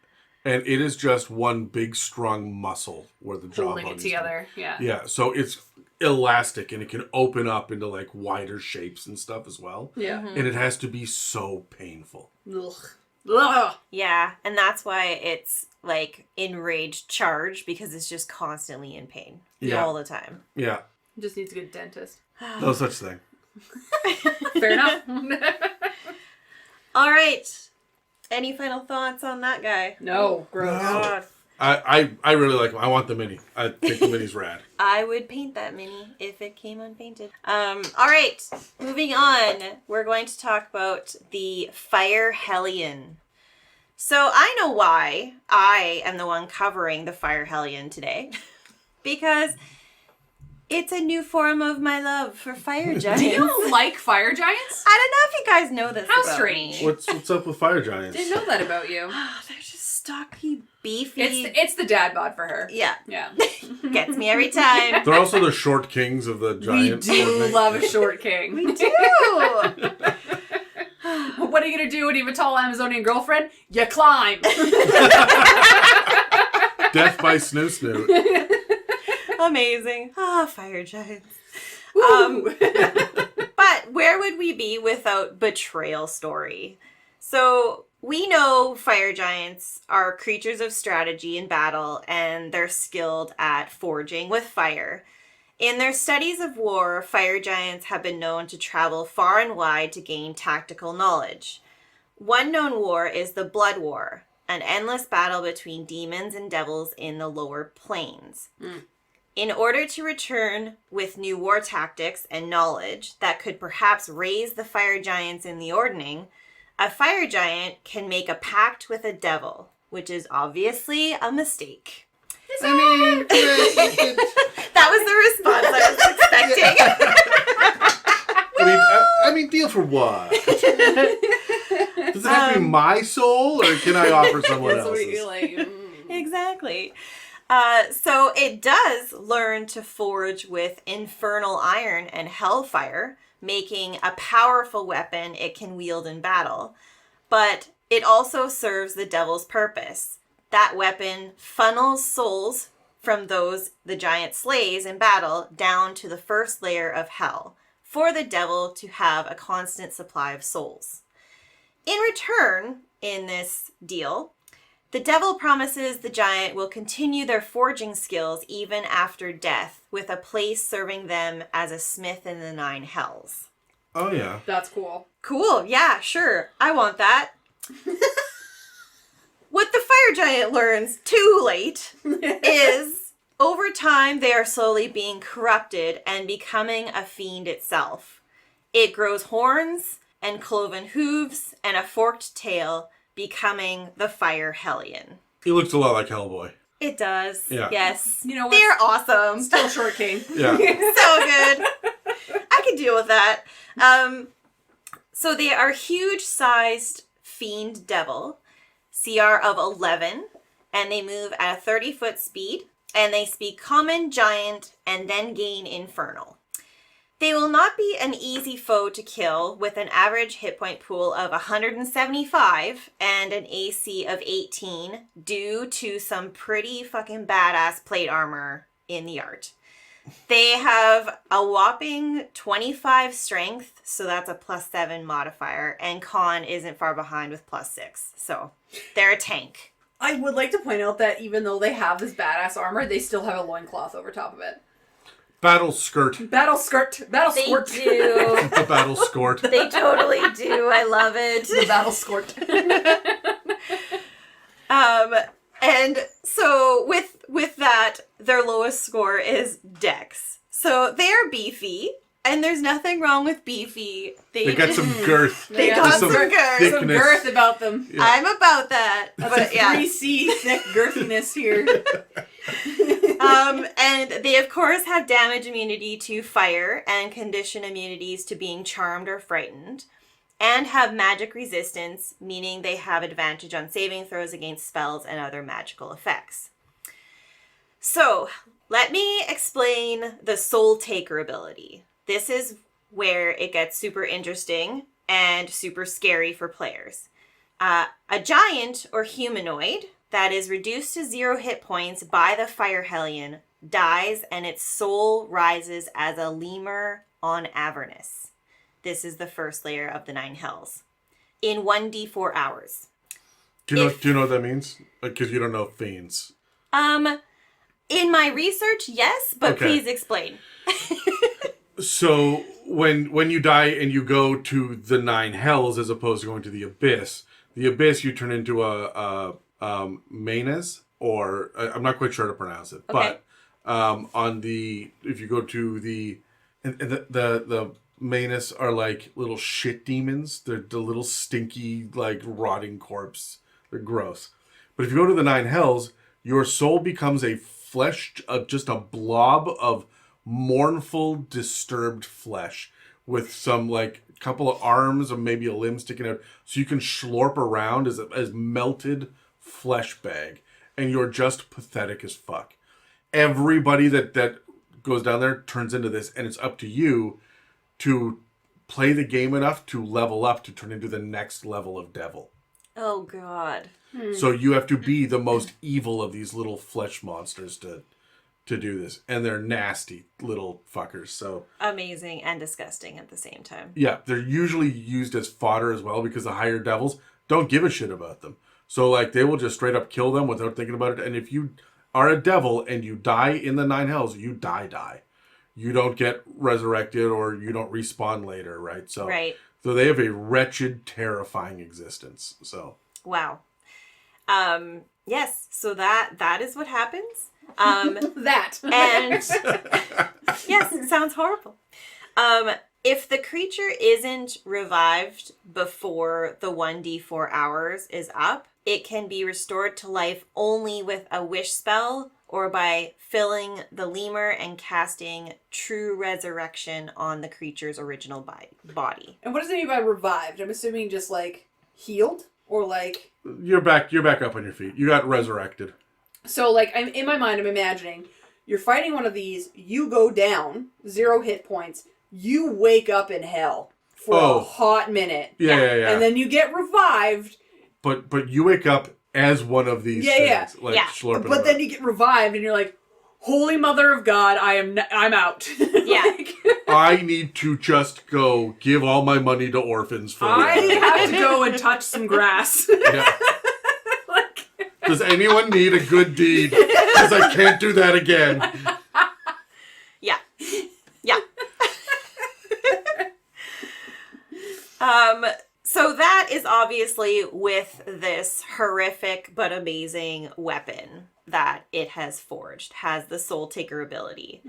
and it is just one big strong muscle where the jawbone holding it together. Yeah. Yeah, so it's elastic and it can open up into like wider shapes and stuff as well. Yeah. And it has to be so painful. Ugh. Ugh. Yeah, and that's why it's like enraged charge, because it's just constantly in pain all the time. Yeah. Just needs a good dentist. No such thing. Fair enough. All right. Any final thoughts on that guy? No, gross. God. I really like him. I want the mini. I think the mini's rad. I would paint that mini if it came unpainted. All right, moving on. We're going to talk about the Fire Hellion. So I know why I am the one covering the Fire Hellion today. Because it's a new form of my love for fire giants. Do you like fire giants? I don't know if you guys know this How about strange. me. What's up with fire giants? Didn't know that about you. They're just stocky, beefy. It's the dad bod for her. Yeah. Yeah. Gets me every time. They're also the short kings of the giant. We do love a short king. We do. What are you going to do when you have a tall Amazonian girlfriend? You climb. Death by Snoo Snoot. Amazing. Fire giants. Woo. But where would we be without Betrayal Story? So we know fire giants are creatures of strategy in battle, and they're skilled at forging with fire. In their studies of war, fire giants have been known to travel far and wide to gain tactical knowledge. One known war is the Blood War, an endless battle between demons and devils in the lower planes. In order to return with new war tactics and knowledge that could perhaps raise the fire giants in the ordning, a fire giant can make a pact with a devil, which is obviously a mistake. I mean, That was the response I was expecting. I mean, deal for what? Does it have to be my soul, or can I offer someone else's? Exactly. So it does learn to forge with infernal iron and hellfire, making a powerful weapon it can wield in battle. But it also serves the devil's purpose. That weapon funnels souls from those the giant slays in battle down to the first layer of hell, for the devil to have a constant supply of souls. In return, in this deal, the devil promises the giant will continue their forging skills even after death, with a place serving them as a smith in the 9 hells. Oh, yeah. That's cool. Cool, yeah, sure. I want that. What the fire giant learns too late is, over time, they are slowly being corrupted and becoming a fiend itself. It grows horns and cloven hooves and a forked tail, becoming the Fire Hellion. He looks a lot like Hellboy. It does. Yeah. Yes. You know what? They're awesome. Still short king. Yeah. So good. I can deal with that. So they are huge-sized fiend devil, CR of 11, and they move at a 30-foot speed, and they speak common, giant, and then gain infernal. They will not be an easy foe to kill, with an average hit point pool of 175 and an AC of 18 due to some pretty fucking badass plate armor in the art. They have a whopping 25 strength, so that's a +7 modifier, and con isn't far behind with +6, so they're a tank. I would like to point out that even though they have this badass armor, they still have a loincloth over top of it. Battle skirt. Battle skirt. Battle They skirt. do. The battle skirt. They totally do. I love it. The battle skirt. And so with that, their lowest score is Dex. So they're beefy And there's nothing wrong with beefy. They got some girth. They got some girth. Some girth about them. Yeah. I'm about that. But yeah. 3C thick girthiness here. And they, of course, have damage immunity to fire and condition immunities to being charmed or frightened. And have magic resistance, meaning they have advantage on saving throws against spells and other magical effects. So, let me explain the Soul Taker ability. This is where it gets super interesting and super scary for players. A giant or humanoid that is reduced to 0 hit points by the Fire Hellion dies and its soul rises as a lemur on Avernus. This is the first layer of the 9 hells. In 1d4 hours. Do you know what that means? Because you don't know Fiends. In my research, yes, but Okay. please explain. So when you die and you go to the 9 hells as opposed to going to the abyss you turn into a Manes, or I'm not quite sure how to pronounce it, Okay. but if you go to the Manes are like little shit demons. They're the little stinky, like rotting corpse. They're gross. But if you go to the 9 hells, your soul becomes a flesh, just a blob of mournful, disturbed flesh with some like couple of arms or maybe a limb sticking out, so you can slurp around as melted flesh bag, and you're just pathetic as fuck. Everybody that goes down there turns into this, and it's up to you to play the game enough to level up to turn into the next level of devil. Oh, God. So you have to be the most evil of these little flesh monsters to do this. And they're nasty little fuckers. So Amazing and disgusting at the same time. yeah, they're usually used as fodder as well, because the higher devils don't give a shit about them. So like they will just straight up kill them without thinking about it. And if you are a devil and you die in the 9 hells, you die. You don't get resurrected or you don't respawn later, right? So they have a wretched, terrifying existence. So wow. Yes, so that is what happens. That. And yes, it sounds horrible. If the creature isn't revived before the 1d4 hours is up, it can be restored to life only with a wish spell or by filling the lemur and casting True Resurrection on the creature's original body. And what does it mean by revived? I'm assuming just like healed or like... You're back up on your feet. You got resurrected. So like in my mind, I'm imagining you're fighting one of these, you go down, 0 hit points, you wake up in hell for a hot minute. Yeah. And then you get revived. But you wake up as one of these things. But then you get revived and you're like, Holy Mother of God, I'm out. Yeah. I need to just go give all my money to orphans for I have to go and touch some grass. Yeah. Does anyone need a good deed? Because I can't do that again. Yeah. So that is obviously with this horrific but amazing weapon that it has forged, has the Soul Taker ability.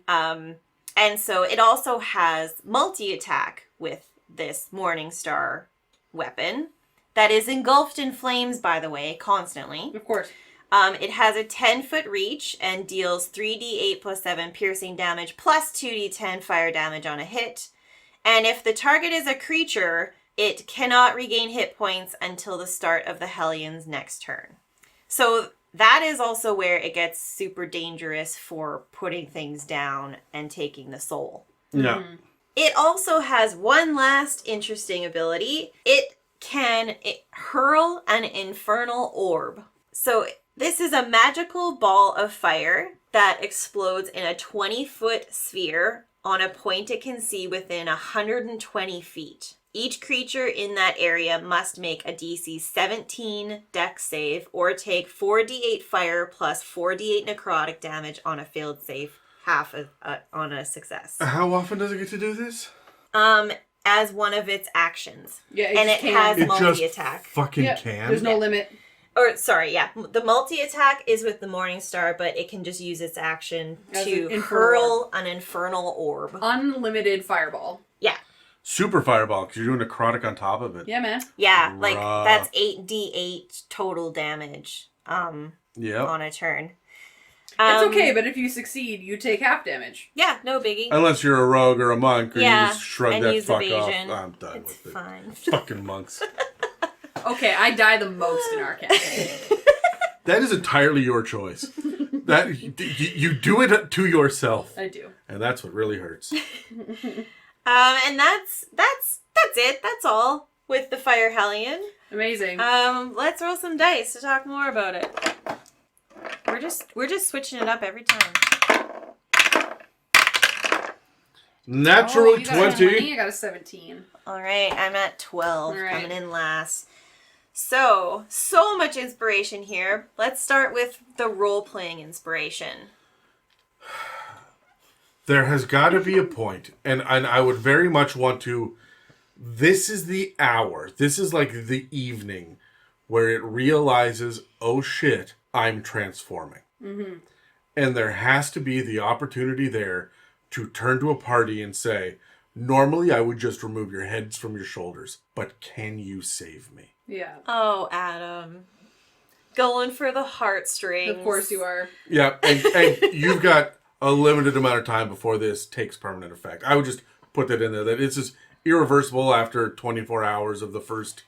And so it also has multi-attack with this Morningstar weapon that is engulfed in flames, by the way, constantly. Of course. It has a 10-foot reach and deals 3d8 plus 7 piercing damage plus 2d10 fire damage on a hit. And if the target is a creature, it cannot regain hit points until the start of the Hellion's next turn. So that is also where it gets super dangerous for putting things down and taking the soul. Yeah. It also has one last interesting ability. It can hurl an infernal orb. So this is a magical ball of fire that explodes in a 20-foot sphere on a point it can see within 120 feet. Each creature in that area must make a DC 17 dex save or take 4d8 fire plus 4d8 necrotic damage on a failed save, half on a success. How often does it get to do this? As one of its actions. Yeah, and it has multi-attack. Fucking can. There's no limit. The multi-attack is with the Morningstar, but it can just use its action As to an hurl an infernal orb. Unlimited fireball. Yeah. Super fireball, because you're doing necrotic on top of it. Yeah, man. Yeah, like, that's 8d8 total damage on a turn. It's okay, but if you succeed, you take half damage. Yeah, no biggie. Unless you're a rogue or a monk, or you just shrug and that use fuck evasion. off. I'm done It's with it. fine. Fucking monks. Okay, I die the most in our campaign. That is entirely your choice. That you do it to yourself. I do. And that's what really hurts. And that's it. That's all with the Fire Hellion. Amazing. Let's roll some dice to talk more about it. We're just switching it up every time. Natural you got a 20. I got a 17. All right, I'm at 12, All right. coming in last. So much inspiration here. Let's start with the role-playing inspiration. There has got to be a point, and I would very much want to. This is the hour. This is like the evening where it realizes, oh shit, I'm transforming. Mm-hmm. And there has to be the opportunity there to turn to a party and say, normally I would just remove your heads from your shoulders, but can you save me? Yeah. Oh, Adam. Going for the heartstrings. Of course you are. Yeah, and you've got a limited amount of time before this takes permanent effect. I would just put that in there, that it's just irreversible after 24 hours of the first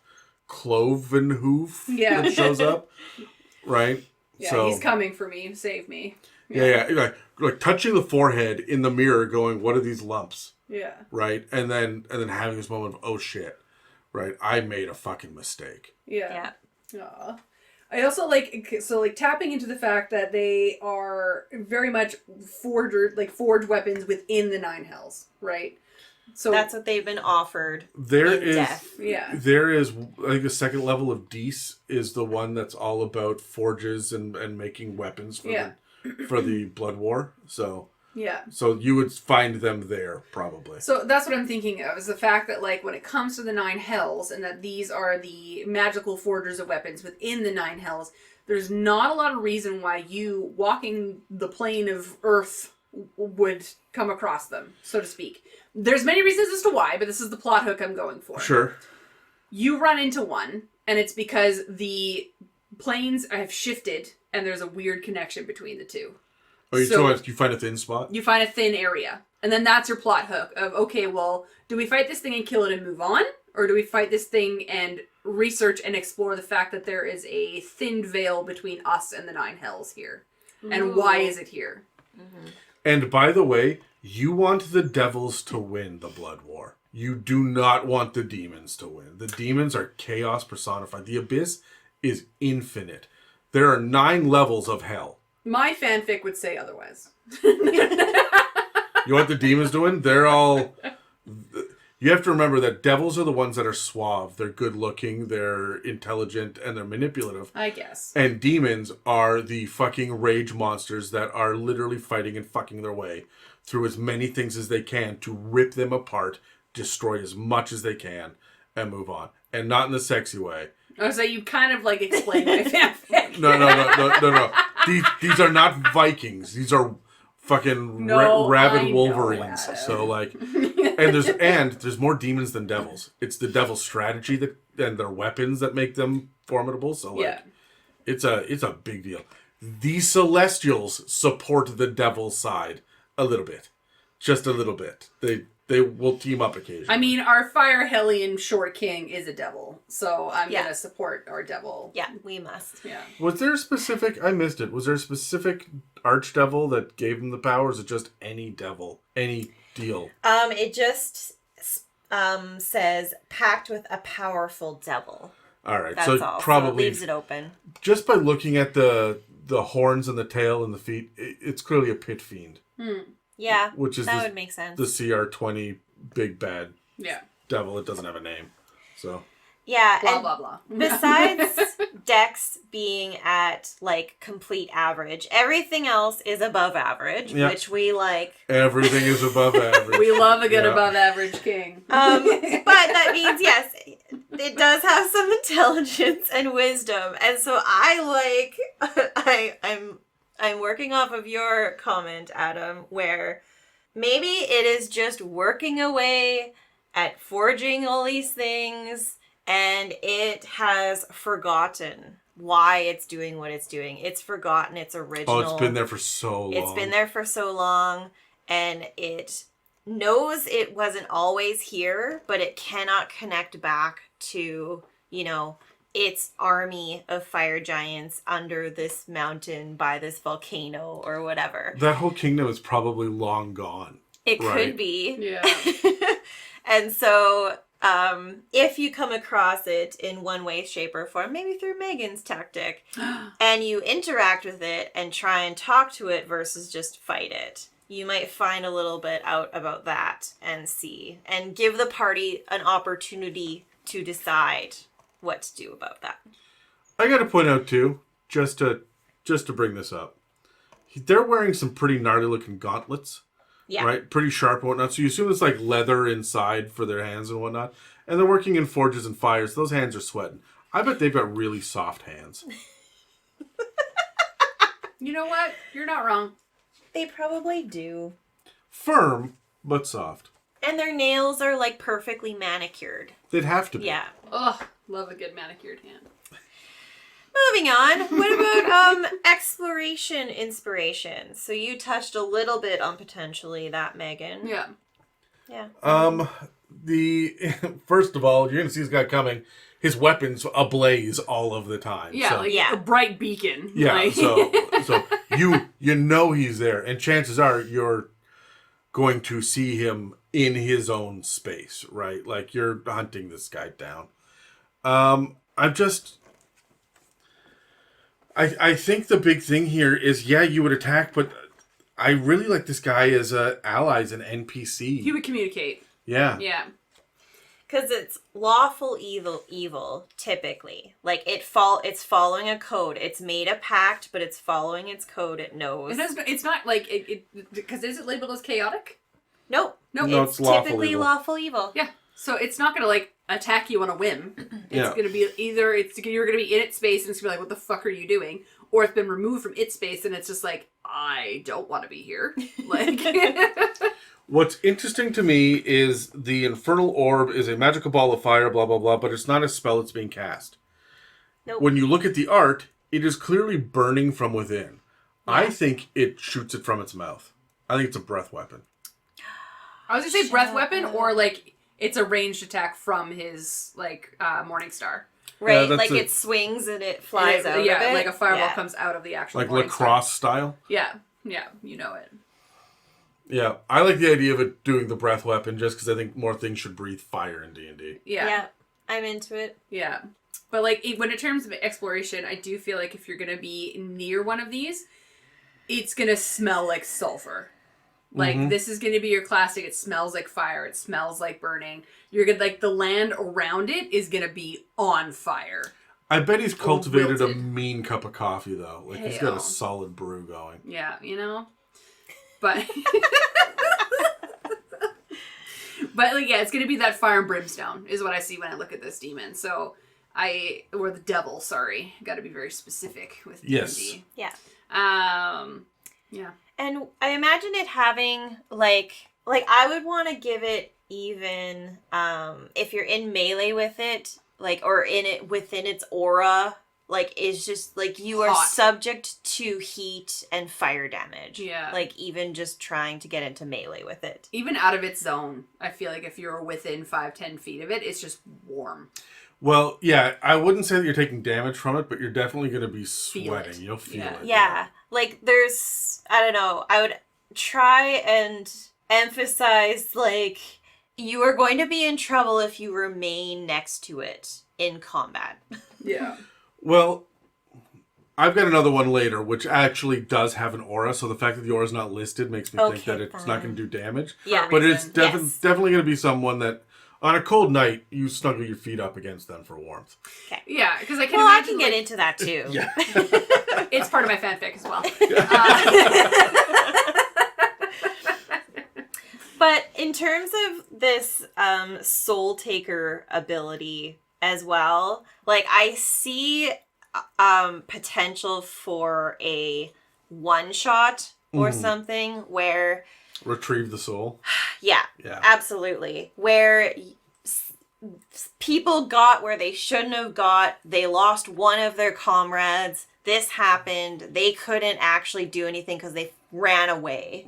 cloven hoof that shows up. Right? Yeah, so, he's coming for me. Save me. Yeah. Like touching the forehead in the mirror going, what are these lumps? Yeah. Right? And then having this moment of, oh shit. Right? I made a fucking mistake. Yeah. Aw. I also like tapping into the fact that they are very much forged weapons within the Nine Hells, right? So that's what they've been offered. There is death. There is, I think, the second level of Dees is the one that's all about forges and making weapons for the Blood War. So you would find them there probably. So that's what I'm thinking of, is the fact that like when it comes to the Nine Hells and that these are the magical forgers of weapons within the Nine Hells, there's not a lot of reason why you walking the plane of Earth would come across them, so to speak. There's many reasons as to why, but this is the plot hook I'm going for. Sure. You run into one, and it's because the planes have shifted, and there's a weird connection between the two. Oh, you find a thin spot? You find a thin area. And then that's your plot hook of, okay, well, do we fight this thing and kill it and move on? Or do we fight this thing and research and explore the fact that there is a thin veil between us and the Nine Hells here? And why is it here? Mm-hmm. And by the way, you want the devils to win the Blood War. You do not want the demons to win. The demons are chaos personified. The abyss is infinite. There are 9 levels of hell. My fanfic would say otherwise. You want the demons to win? They're all... You have to remember that devils are the ones that are suave. They're good looking, they're intelligent, and they're manipulative. I guess. And demons are the fucking rage monsters that are literally fighting and fucking their way through as many things as they can to rip them apart, destroy as much as they can, and move on. And not in the sexy way. Oh, so you kind of like explained my fanfic. No. These are not Vikings. These are fucking rabid Wolverines. So like, and there's more demons than devils. It's the devil's strategy and their weapons that make them formidable. So like, it's a big deal. The Celestials support the devil's side a little bit, just a little bit. They will team up occasionally. I mean, our Fire Hellion short king is a devil, so I'm gonna support our devil. Yeah, we must. Yeah. Was there a specific? I missed it. Was there a specific archdevil that gave him the power? Or is it just any devil, any deal? It just says packed with a powerful devil. All right, That's so all. probably So it leaves it open. Just by looking at the horns and the tail and the feet, it's clearly a pit fiend. Yeah, which is that would make sense. The CR20 big bad devil. It doesn't have a name, so yeah. Blah blah blah. Besides Dex being at like complete average, everything else is above average, which we like. Everything is above average. We love a good above average king. But that means yes, it does have some intelligence and wisdom. And so I'm working off of your comment, Adam, where maybe it is just working away at forging all these things, and it has forgotten why it's doing what it's doing. It's forgotten its original. Oh, it's been there for so long. It's been there for so long, and it knows it wasn't always here, but it cannot connect back to, its army of fire giants under this mountain by this volcano or whatever. That whole kingdom is probably long gone. It could be. Yeah. And so, if you come across it in one way, shape, or form, maybe through Megan's tactic, and you interact with it and try and talk to it versus just fight it, you might find a little bit out about that and see, and give the party an opportunity to decide what to do about that. I got to point out too, just to bring this up, they're wearing some pretty gnarly looking gauntlets. Yeah. Right? Pretty sharp and whatnot. So you assume it's like leather inside for their hands and whatnot. And they're working in forges and fires. So those hands are sweating. I bet they've got really soft hands. You know what? You're not wrong. They probably do. Firm, but soft. And their nails are like perfectly manicured. They'd have to be. Yeah. Ugh, love a good manicured hand. Moving on, what about exploration inspiration? So you touched a little bit on potentially that, Megan. Yeah. Yeah. First of all, you're gonna see this guy coming. His weapons ablaze all of the time. Yeah, so, like yeah. a bright beacon. yeah. Like... So you know he's there, and chances are you're going to see him in his own space, right? Like you're hunting this guy down. I think the big thing here is, yeah, you would attack, but I really like this guy as allies an NPC. He would communicate. Yeah. Yeah. Because it's lawful evil, typically. Like, it's following a code. It's made a pact, but it's following its code. It knows. It's not like, because is it labeled as chaotic? Nope. No, it's lawful typically evil. lawful evil. Yeah. So it's not going to, attack you on a whim. It's going to be either you're going to be in its space and it's going to be like, what the fuck are you doing? Or it's been removed from its space and it's just like, I don't want to be here. What's interesting to me is the Infernal Orb is a magical ball of fire, blah, blah, blah, but it's not a spell that's being cast. Nope. When you look at the art, it is clearly burning from within. Yeah. I think it shoots it from its mouth. I think it's a breath weapon. I was going to say breath weapon or, it's a ranged attack from his, Morning Star. Right, it swings and it flies out of it. Yeah, like a fireball comes out of the actual like Morning lacrosse Star. style? Yeah, you know it. Yeah, I like the idea of it doing the breath weapon just because I think more things should breathe fire in D&D. Yeah, I'm into it. Yeah. But, when in terms of exploration, I do feel like if you're going to be near one of these, it's going to smell like sulfur. This is going to be your classic. It smells like fire. It smells like burning. You're going to, the land around it is going to be on fire. I bet he's cultivated a wilted. Mean cup of coffee, though. He's got a solid brew going. Yeah, But... But, it's going to be that fire and brimstone is what I see when I look at this demon. So, or the devil, sorry. Got to be very specific with D&D. Yes. Yeah. Yeah. And I imagine it having, I would want to give it even, if you're in melee with it, or in it within its aura, is just, you are Hot. subject to heat and fire damage. Yeah. Even just trying to get into melee with it. Even out of its zone, I feel like if you're within 5-10 feet of it, it's just warm. Well, yeah, I wouldn't say that you're taking damage from it, but you're definitely going to be sweating. You'll feel it. Yeah. There's, I don't know, I would try and emphasize, you are going to be in trouble if you remain next to it in combat. Yeah. Well, I've got another one later, which actually does have an aura, so the fact that the aura's not listed makes me think that it's not going to do damage. Yeah. But it's definitely going to be someone that, on a cold night, you snuggle your feet up against them for warmth. Okay. Yeah, because I can I imagine... can get into that, too. Yeah. It's part of my fanfic as well. But in terms of this Soul Taker ability as well. Like, I see potential for a one-shot or something where... Retrieve the soul. Yeah, absolutely. Where people got where they shouldn't have got. They lost one of their comrades. This happened. They couldn't actually do anything because they ran away.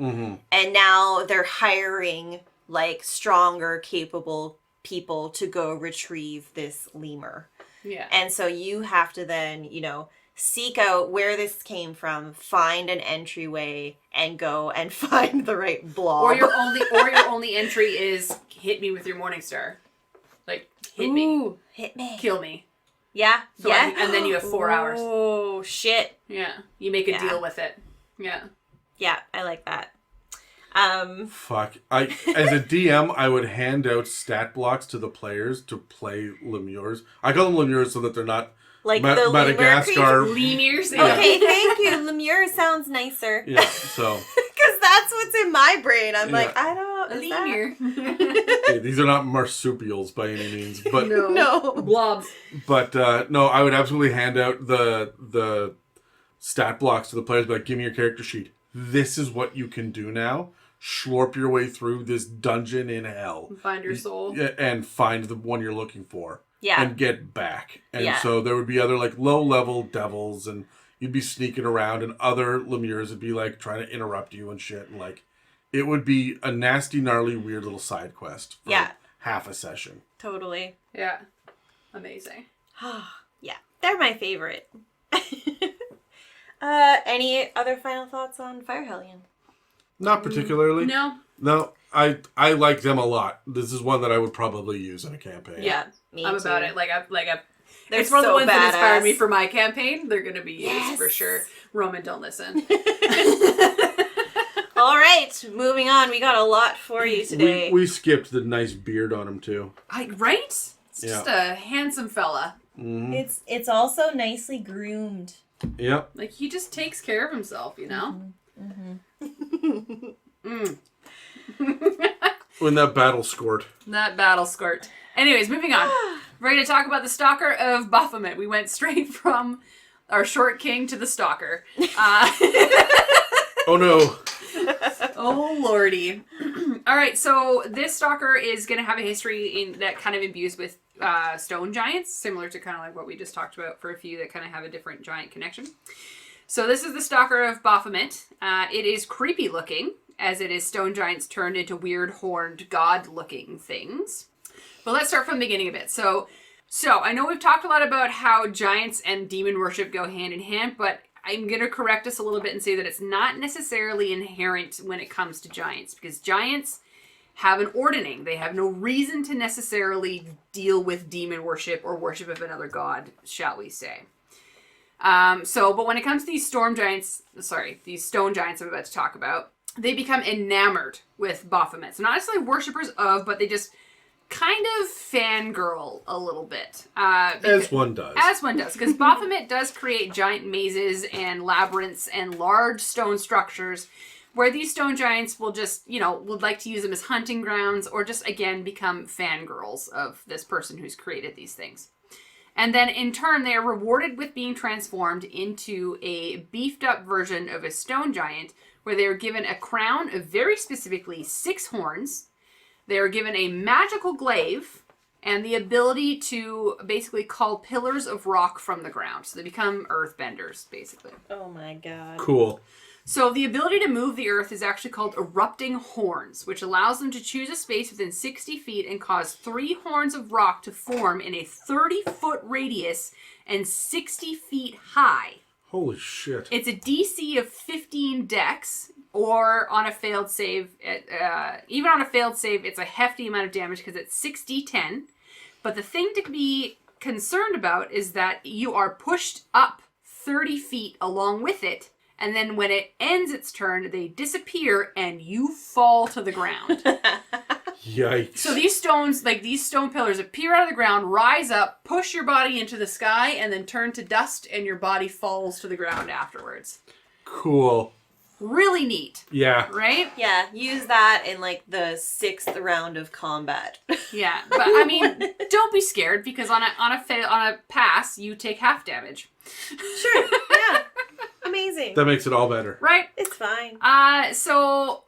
And now they're hiring, like, stronger, capable people to go retrieve this lemur. Yeah. And so you have to then, you know, seek out where this came from, find an entryway, and go and find the right blob. Or your only entry is hit me with your morning star. Like, hit me. Hit me. Kill me. Yeah. So and then you have 4 hours. Oh, shit. Yeah. You make a deal with it. Yeah. Yeah, I like that. Fuck. As a DM, I would hand out stat blocks to the players to play lemures. I call them lemures so that they're not like the Madagascar. Lemurs. Yeah. Okay, thank you. Lemure sounds nicer. Yeah, so. Because that's what's in my brain. I'm like, I don't... A lemur. Hey, these are not marsupials by any means, but... No. Blobs. But, no, I would absolutely hand out the stat blocks to the players, like, give me your character sheet. This is what you can do now. Slurp your way through this dungeon in hell. Find your soul. And find the one you're looking for. Yeah. And get back. And so there would be other, like, low-level devils, and you'd be sneaking around, and other lemures would be, like, trying to interrupt you and shit. And, like, it would be a nasty, gnarly, weird little side quest for like, half a session. Totally. Yeah. Amazing. Yeah. They're my favorite. Any other final thoughts on Fire Hellion? Not particularly. No, I like them a lot. This is one that I would probably use in a campaign. Yeah, I'm about it. They're it's one of the so ones that badass. inspired me for my campaign. They're going to be used for sure. Roman, don't listen. All right, moving on. We got a lot for you today. We skipped the nice beard on him too. Right? It's just a handsome fella. Mm-hmm. It's also nicely groomed. Yep. Like, he just takes care of himself, you know? When that battle scored. That battle skirt. Anyways, moving on. We're going to talk about the Stalker of Baphomet. We went straight from our short king to the Stalker. Oh no. Oh lordy. All right, so this Stalker is going to have a history that kind of imbues with stone giants, similar to kind of like what we just talked about for a few that kind of have a different giant connection. So this is the Stalker of Baphomet. It is creepy looking, as it is stone giants turned into weird horned god-looking things. But let's start from the beginning a bit. So I know we've talked a lot about how giants and demon worship go hand in hand, but I'm going to correct us a little bit and say that it's not necessarily inherent when it comes to giants, because giants have an ordaining. They have no reason to necessarily deal with demon worship or worship of another god, shall we say. But when it comes to these stone giants I'm about to talk about, they become enamored with Baphomet. So not necessarily worshippers of, but they just kind of fangirl a little bit. As one does. As one does. Because Baphomet does create giant mazes and labyrinths and large stone structures where these stone giants will just, would like to use them as hunting grounds or just, again, become fangirls of this person who's created these things. And then, in turn, they are rewarded with being transformed into a beefed-up version of a stone giant where they are given a crown of very specifically 6 horns. They are given a magical glaive and the ability to basically call pillars of rock from the ground. So they become earthbenders, basically. Oh my god. Cool. So the ability to move the earth is actually called erupting horns, which allows them to choose a space within 60 feet and cause 3 horns of rock to form in a 30-foot radius and 60 feet high. Holy shit. It's a DC of 15 dex, or on a failed save, even on a failed save, it's a hefty amount of damage because it's 6d10. But the thing to be concerned about is that you are pushed up 30 feet along with it, and then when it ends its turn, they disappear and you fall to the ground. Yikes. So these stone pillars appear out of the ground, rise up, push your body into the sky, and then turn to dust, and your body falls to the ground afterwards. Cool. really neat. Yeah. Right? Yeah, use that in like the 6th round of combat. Yeah, but I mean, don't be scared because on a pass you take half damage. Sure. Yeah. Amazing. That makes it all better. Right? It's fine. So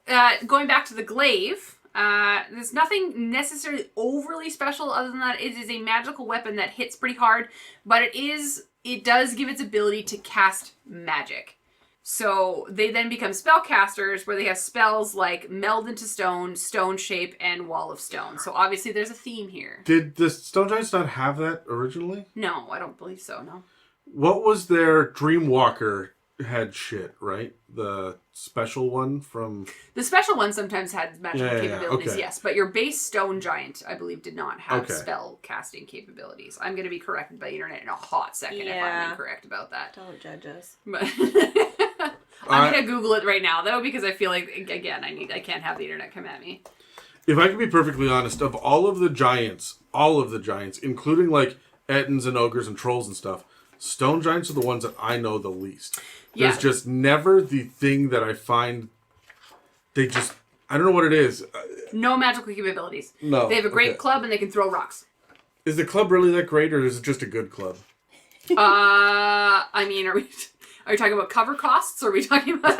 going back to the glaive, there's nothing necessarily overly special other than that it is a magical weapon that hits pretty hard, but it does give its ability to cast magic. So they then become spellcasters where they have spells like Meld into Stone, Stone Shape, and Wall of Stone. So obviously there's a theme here. Did the Stone Giants not have that originally? No, I don't believe so, no. What was their Dreamwalker had shit, right? The special one from... The special one sometimes had magical capabilities, okay. yes. But your base Stone Giant, I believe, did not have Okay. spell casting capabilities. I'm going to be corrected by the internet in a hot second if I'm incorrect about that. Don't judge us. But I'm going to Google it right now, though, because I feel like, again, I can't have the internet come at me. If I can be perfectly honest, of all of the giants, including like Ettins and ogres and trolls and stuff, Stone Giants are the ones that I know the least. There's just never the thing that I find I don't know what it is. No magical capabilities. No. They have a great club and they can throw rocks. Is the club really that great or is it just a good club? I mean, are you talking about cover costs or are we talking about...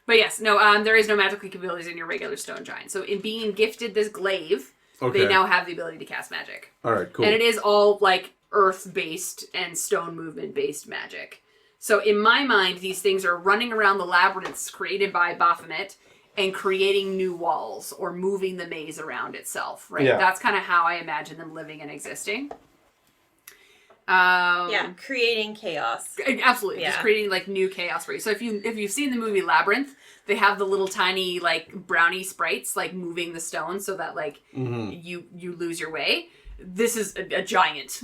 But yes, no, there is no magical capabilities in your regular Stone Giant. So in being gifted this glaive, they now have the ability to cast magic. All right, cool. And it is all like earth-based and stone movement-based magic. So in my mind, these things are running around the labyrinths created by Baphomet and creating new walls or moving the maze around itself, right? Yeah. That's kind of how I imagine them living and existing. Creating chaos. Absolutely, just creating like new chaos for you. So if you've seen the movie Labyrinth, they have the little tiny like brownie sprites like moving the stones so that like you lose your way. This is a giant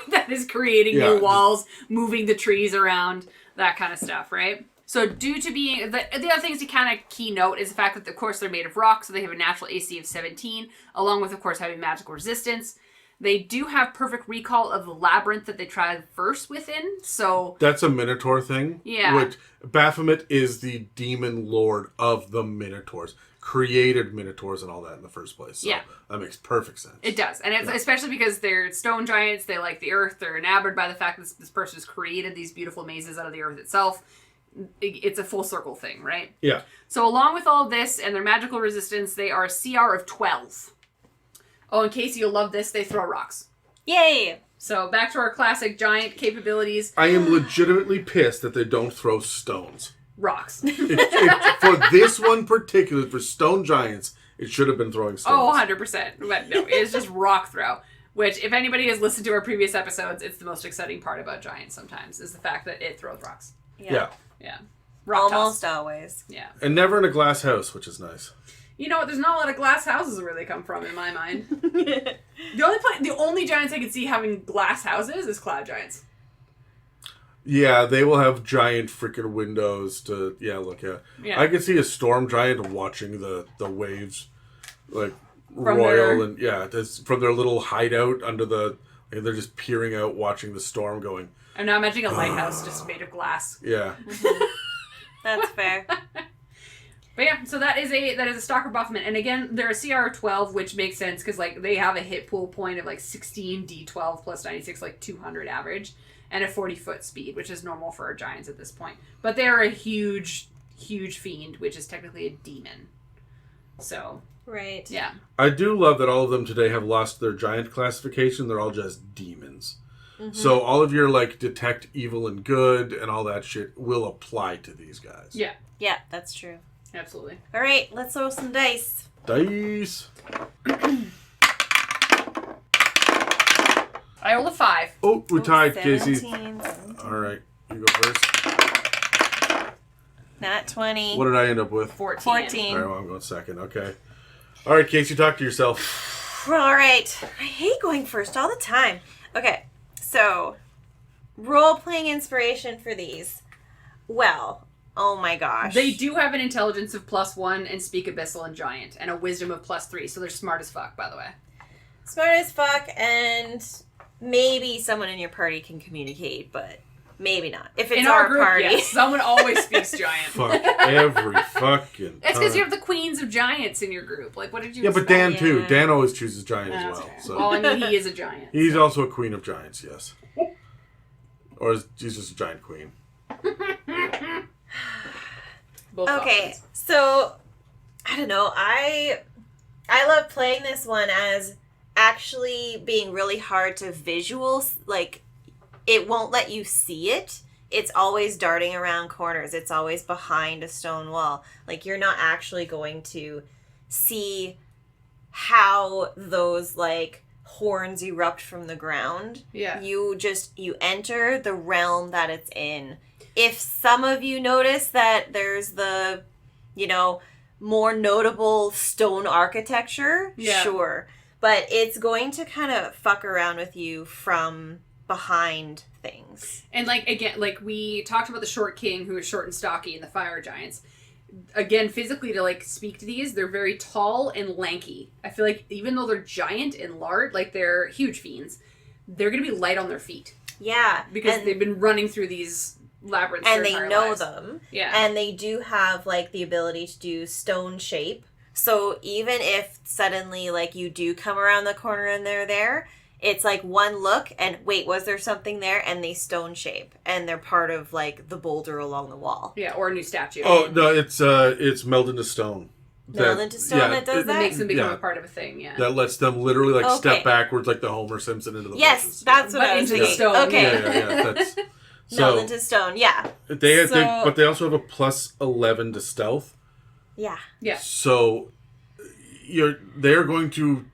that is creating new walls, moving the trees around, that kind of stuff, right? So due to being... The other things to kind of keynote is the fact that, of course, they're made of rock, so they have a natural AC of 17, along with, of course, having magical resistance. They do have perfect recall of the labyrinth that they tried first within, so... That's a Minotaur thing. Yeah. Which Baphomet is the demon lord of the Minotaurs. Created Minotaurs and all that in the first place. So that makes perfect sense. It does. And it's especially because they're stone giants, they like the earth, they're enamored by the fact that this person has created these beautiful mazes out of the earth itself. It's a full circle thing, right? Yeah. So along with all of this and their magical resistance, they are a CR of 12. Oh, in case you'll love this, they throw rocks. Yay! So back to our classic giant capabilities. I am legitimately pissed that they don't throw stones. Rocks. For this one particular, for stone giants, it should have been throwing stones. Oh, 100%. But no, it's just rock throw. Which, if anybody has listened to our previous episodes, it's the most exciting part about giants sometimes, is the fact that it throws rocks. Yeah. Rock Almost toss. always. Yeah. And never in a glass house, which is nice. You know what? There's not a lot of glass houses where they come from, in my mind. The only giants I can see having glass houses is cloud giants. Yeah, they will have giant freaking windows to look at. Yeah. I can see a storm giant watching the waves, like From royal from their little hideout under the. Like, they're just peering out, watching the storm going. I'm now imagining a lighthouse just made of glass. Yeah. That's fair. But yeah, so that is a Stalker of Baphomet, and again, they're a CR 12, which makes sense because like they have a hit pool point of like 16 D12 plus 96, like 200 average, and a 40-foot speed, which is normal for our giants at this point. But they're a huge, huge fiend, which is technically a demon. So Right. yeah, I do love that all of them today have lost their giant classification. They're all just demons. Mm-hmm. So all of your like detect evil and good and all that shit will apply to these guys. yeah, Yeah, that's true. absolutely. All right, let's throw some dice. Dice. I rolled a 5. Oh, we tied, 17, Casey. 17. All right, you go first. Nat 20. What did I end up with? 14. 14. All right, well, I'm going second. Okay. All right, Casey, talk to yourself. All right. I hate going first all the time. Okay, so role-playing inspiration for these. Well, oh my gosh. They do have an intelligence of +1 and speak abyssal and giant, and a wisdom of +3, so they're smart as fuck, by the way. Smart as fuck, and maybe someone in your party can communicate, but maybe not. If it's in our group, party. yes, someone always speaks giant. Fuck every fucking It's because time. you have the queens of giants in your group. Like, what did you Yeah, but expect? Dan too. Dan always chooses giant as That's well. fair. So Well, I mean, he is a giant. he's also a queen of giants, yes. Or is he's just a giant queen? Both Okay, options. so I don't know. I love playing this one as actually being really hard to visuals. Like, it won't let you see it. It's always darting around corners. It's always behind a stone wall. Like, you're not actually going to see how those, like, horns erupt from the ground. Yeah. You enter the realm that it's in. If some of you notice that there's the, more notable stone architecture, sure. But it's going to kind of fuck around with you from behind things. And, like, again, like, we talked about the short king who is short and stocky and the fire giants. Again, physically, to, like, speak to these, they're very tall and lanky. I feel like even though they're giant and large, like, they're huge fiends, they're going to be light on their feet. Yeah. Because they've been running through these labyrinths and their they entire know lives. them. Yeah. And they do have, like, the ability to do stone shape. So even if suddenly, like, you do come around the corner and they're there, it's like one look and, wait, was there something there? And they stone shape. And they're part of, like, the boulder along the wall. Yeah, or a new statue. Oh no, it's meld into stone. Meld into stone that does That that? makes them become Yeah. a part of a thing, yeah. That lets them literally like Okay. step backwards like the Homer Simpson into the Yes, bushes. that's what But I was into the thinking. stone, Okay. Yeah. That's Meld so into stone, yeah. but they also have a plus 11 to stealth. Yeah. Yeah. So they're going to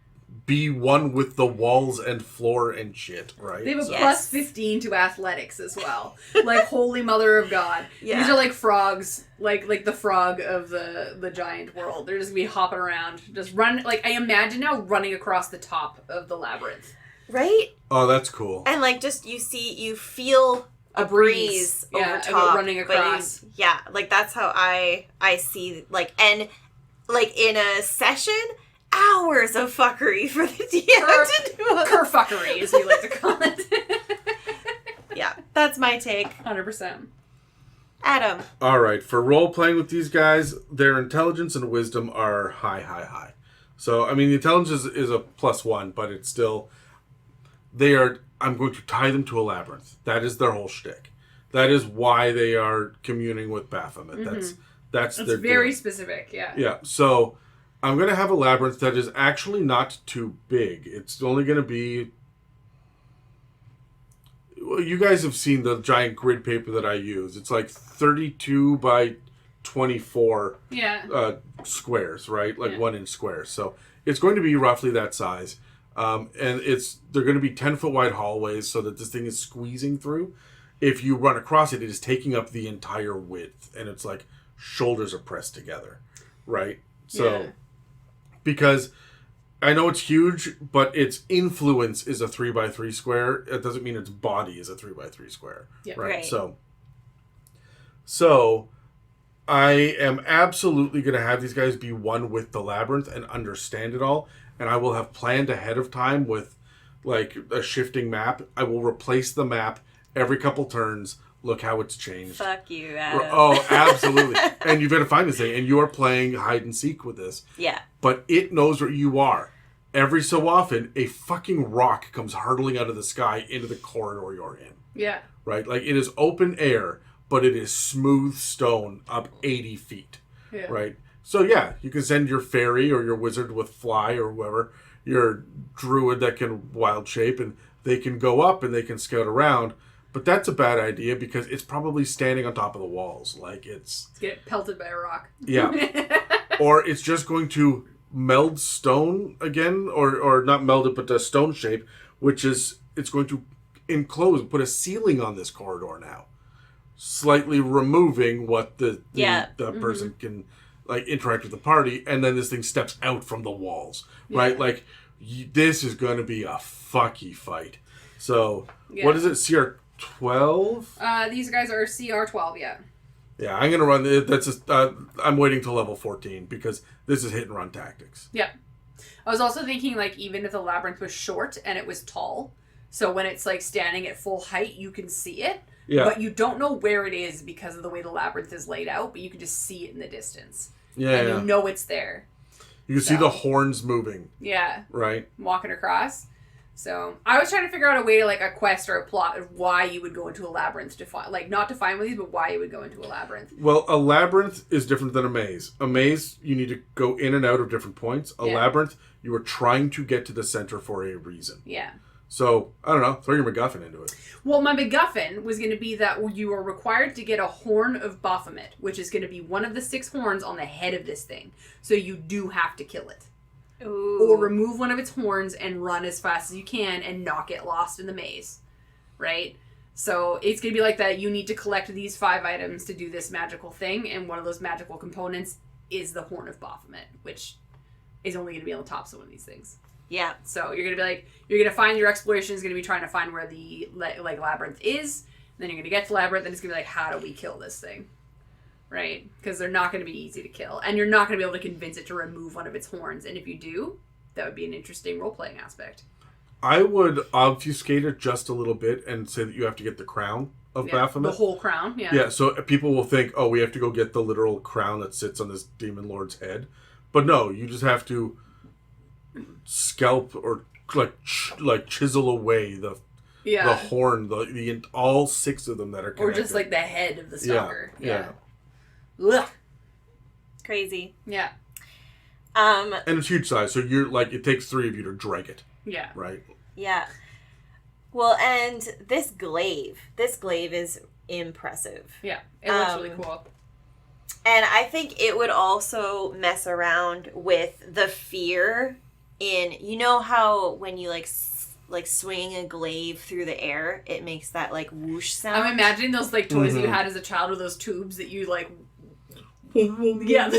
be one with the walls and floor and shit, right? They have a So- plus 15 to athletics as well. Like, holy mother of God. Yeah. These are like frogs, like the frog of the giant world. They're just gonna be hopping around. Just run, like, I imagine now running across the top of the labyrinth. Right? Oh, that's cool. And, like, just, you feel a breeze Yeah, over of it top. running but across. like, that's how I see, like, and, like, in a session, hours of fuckery for the DM to do. Kerfuckery, as we like to call it. Yeah, that's my take. 100%. Adam. All right, for role playing with these guys, their intelligence and wisdom are high. So, I mean, the intelligence is a plus 1, but it's still I'm going to tie them to a labyrinth. That is their whole shtick. That is why they are communing with Baphomet. Mm-hmm. That's their very deal. specific, yeah. Yeah, so I'm going to have a labyrinth that is actually not too big. It's only going to be... Well, you guys have seen the giant grid paper that I use. It's like 32 by 24 squares, right? Like 1-inch squares. So it's going to be roughly that size. And they're going to be 10-foot wide hallways so that this thing is squeezing through. If you run across it, it is taking up the entire width. And it's like shoulders are pressed together, right? So, because I know it's huge, but its influence is a 3x3 square. It doesn't mean its body is a 3x3 square, right? So I am absolutely going to have these guys be one with the labyrinth and understand it all. And I will have planned ahead of time with like a shifting map. I will replace the map every couple turns. Look how it's changed. Fuck you, Adam. Oh, absolutely. And you've got to find this thing. And you are playing hide and seek with this. Yeah. But it knows where you are. Every so often, a fucking rock comes hurtling out of the sky into the corridor you're in. Yeah. Right? Like, it is open air, but it is smooth stone up 80 feet. Yeah. Right? So, yeah, you can send your fairy or your wizard with fly or whoever, your druid that can wild shape, and they can go up and they can scout around. But that's a bad idea because it's probably standing on top of the walls. Like, it's... Get pelted by a rock. Yeah. Or it's just going to meld stone again, or not meld it, but a stone shape, which is, it's going to enclose, put a ceiling on this corridor now. Slightly removing what the person can, like, interact with the party, and then this thing steps out from the walls, right? Like, this is going to be a fucky fight. So, what is it, CR12? These guys are CR12, yeah. Yeah, I'm going to run, I'm waiting till level 14, because this is hit and run tactics. Yeah. I was also thinking, like, even if the labyrinth was short and it was tall, So when it's like standing at full height, you can see it. Yeah. But you don't know where it is because of the way the labyrinth is laid out, but you can just see it in the distance. Yeah. And you know it's there. You can see the horns moving. Yeah. Right. Walking across. So I was trying to figure out a way to, like, a quest or a plot of why you would go into a labyrinth to find, like, not to find one of these, but why you would go into a labyrinth. Well, a labyrinth is different than a maze. A maze, you need to go in and out of different points. A labyrinth, you are trying to get to the center for a reason. Yeah. So, I don't know, throw your MacGuffin into it. Well, my MacGuffin was going to be that you are required to get a horn of Baphomet, which is going to be one of the 6 horns on the head of this thing. So you do have to kill it. Ooh. Or remove one of its horns and run as fast as you can and not get lost in the maze. Right? So it's going to be like that. You need to collect these 5 items to do this magical thing, and one of those magical components is the horn of Baphomet, which is only going to be on the tops of one of these things. Yeah. So you're going to be like, you're going to find your exploration is going to be trying to find where the like labyrinth is. Then you're going to get to the labyrinth, and it's going to be like, how do we kill this thing? Right? Because they're not going to be easy to kill. And you're not going to be able to convince it to remove one of its horns. And if you do, that would be an interesting role-playing aspect. I would obfuscate it just a little bit and say that you have to get the crown of Baphomet. The whole crown, yeah. Yeah, so people will think, oh, we have to go get the literal crown that sits on this demon lord's head. But no, you just have to scalp or like chisel away the horn, the all 6 of them that are connected. Or just like the head of the stalker. Yeah. Ugh. Crazy. Yeah. And it's huge size, so you're like, it takes 3 of you to drag it. Yeah. Right? Yeah. Well, and this glaive is impressive. Yeah. It looks really cool. And I think it would also mess around with the fear in, you know how when you like swinging a glaive through the air, it makes that like whoosh sound. I'm imagining those like toys that you had as a child with those tubes that you like yeah.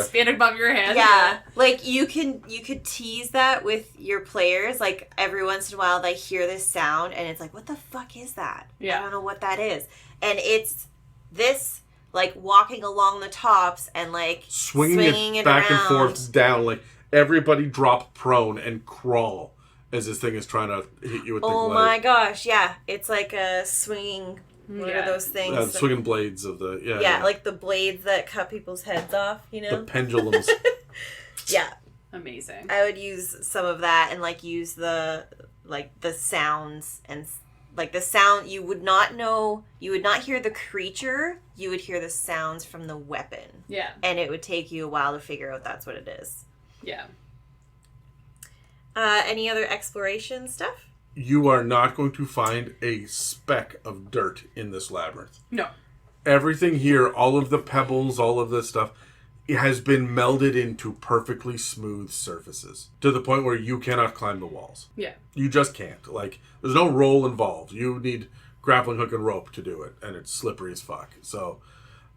Spin above your head. Yeah. Like you could tease that with your players. Like every once in a while they hear this sound and it's like, what the fuck is that? Yeah. I don't know what that is. And it's this like walking along the tops and like swinging it back around. and forth down, like everybody drop prone and crawl as this thing is trying to hit you with the glaive. Oh my gosh, yeah. It's like a swinging, what are those things? Swinging blades of the, yeah, like the blades that cut people's heads off, you know? The pendulums. Yeah. Amazing. I would use some of that and like use the sounds and like the sound, you would not hear the creature, you would hear the sounds from the weapon. Yeah. And it would take you a while to figure out that's what it is. Yeah. Any other exploration stuff? You are not going to find a speck of dirt in this labyrinth. No. Everything here, all of the pebbles, all of this stuff, it has been melded into perfectly smooth surfaces to the point where you cannot climb the walls. Yeah. You just can't. Like, there's no roll involved. You need grappling hook and rope to do it, and it's slippery as fuck. So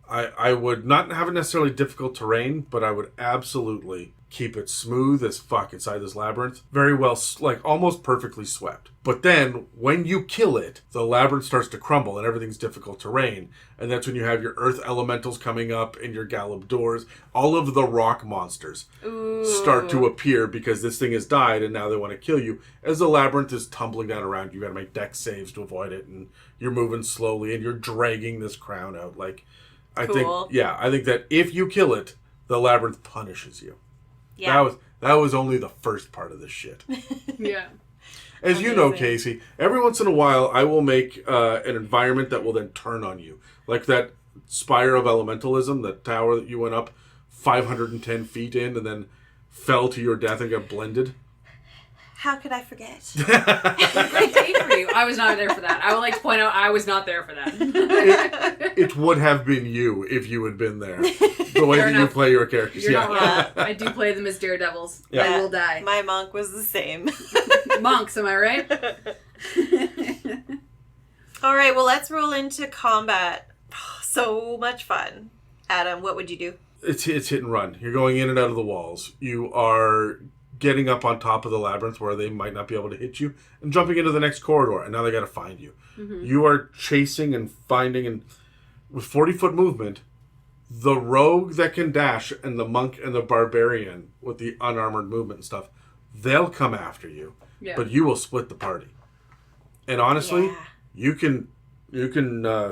I would not have it necessarily difficult terrain, but I would absolutely keep it smooth as fuck inside this labyrinth. Very well, like almost perfectly swept. But then when you kill it, the labyrinth starts to crumble and everything's difficult terrain. And that's when you have your earth elementals coming up and your gallop doors. All of the rock monsters start to appear because this thing has died and now they want to kill you. As the labyrinth is tumbling down around you, got to make dex saves to avoid it. And you're moving slowly and you're dragging this crown out. Like, I think that if you kill it, the labyrinth punishes you. Yeah. That was only the first part of this shit. Yeah. As you know, Casey, every once in a while I will make an environment that will then turn on you. Like that spire of elementalism, that tower that you went up 510 feet in and then fell to your death and got blended. How could I forget? Great day for you. I was not there for that. I would like to point out I was not there for that. It would have been you if you had been there. The way that you play your characters. You're not wrong. I do play them as daredevils. Yeah. I will die. My monk was the same. Monks, am I right? All right, well, let's roll into combat. Oh, so much fun. Adam, what would you do? It's hit and run. You're going in and out of the walls. You are getting up on top of the labyrinth where they might not be able to hit you and jumping into the next corridor, and now they got to find you. Mm-hmm. You are chasing and finding, and with 40-foot movement, the rogue that can dash and the monk and the barbarian with the unarmored movement and stuff, they'll come after you, but you will split the party. And honestly, you can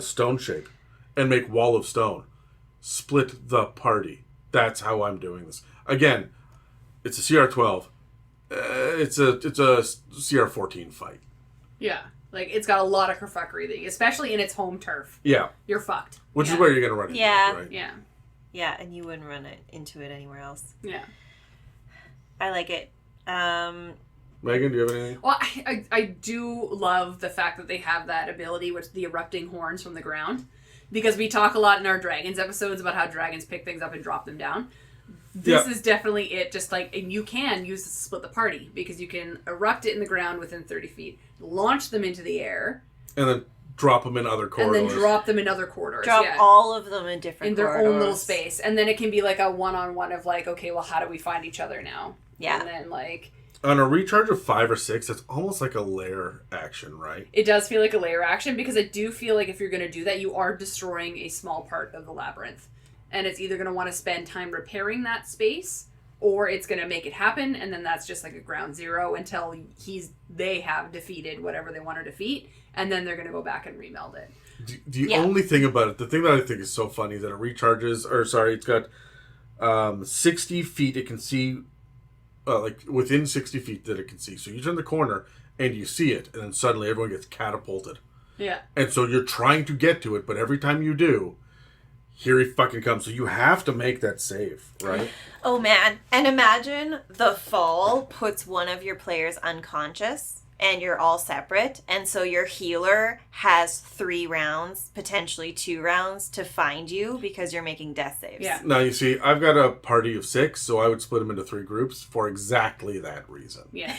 stone shape and make wall of stone. Split the party. That's how I'm doing this. Again, it's a CR12. It's a CR14 fight. Yeah. Like, it's got a lot of kerfuckery, especially in its home turf. Yeah. You're fucked. Which is where you're going to run into it, right? Yeah. Yeah, and you wouldn't run into it anywhere else. Yeah. I like it. Megan, do you have anything? Well, I do love the fact that they have that ability with the erupting horns from the ground. Because we talk a lot in our dragons episodes about how dragons pick things up and drop them down. This is definitely it. Just like, and you can use this to split the party. Because you can erupt it in the ground within 30 feet. Launch them into the air. And then drop them in other corridors. And then drop them in other corridors. Drop all of them in different corridors. In their own little space. And then it can be like a one-on-one of like, okay, well, how do we find each other now? Yeah. And then like... On a recharge of 5 or 6, it's almost like a lair action, right? It does feel like a lair action, because I do feel like if you're going to do that, you are destroying a small part of the labyrinth. And it's either going to want to spend time repairing that space, or it's going to make it happen, and then that's just like a ground zero until they have defeated whatever they want to defeat, and then they're going to go back and remeld it. The only thing about it, the thing that I think is so funny, is that it recharges, it's got 60 feet it can see, like within 60 feet that it can see. So you turn the corner and you see it, and then suddenly everyone gets catapulted. Yeah. And so you're trying to get to it, but every time you do, here he fucking comes. So you have to make that save, right? Oh man. And imagine the fall puts one of your players unconscious and you're all separate. And so your healer has 3 rounds, potentially 2 rounds to find you because you're making death saves. Yeah. Now you see, I've got a party of 6, so I would split them into 3 groups for exactly that reason. Yeah.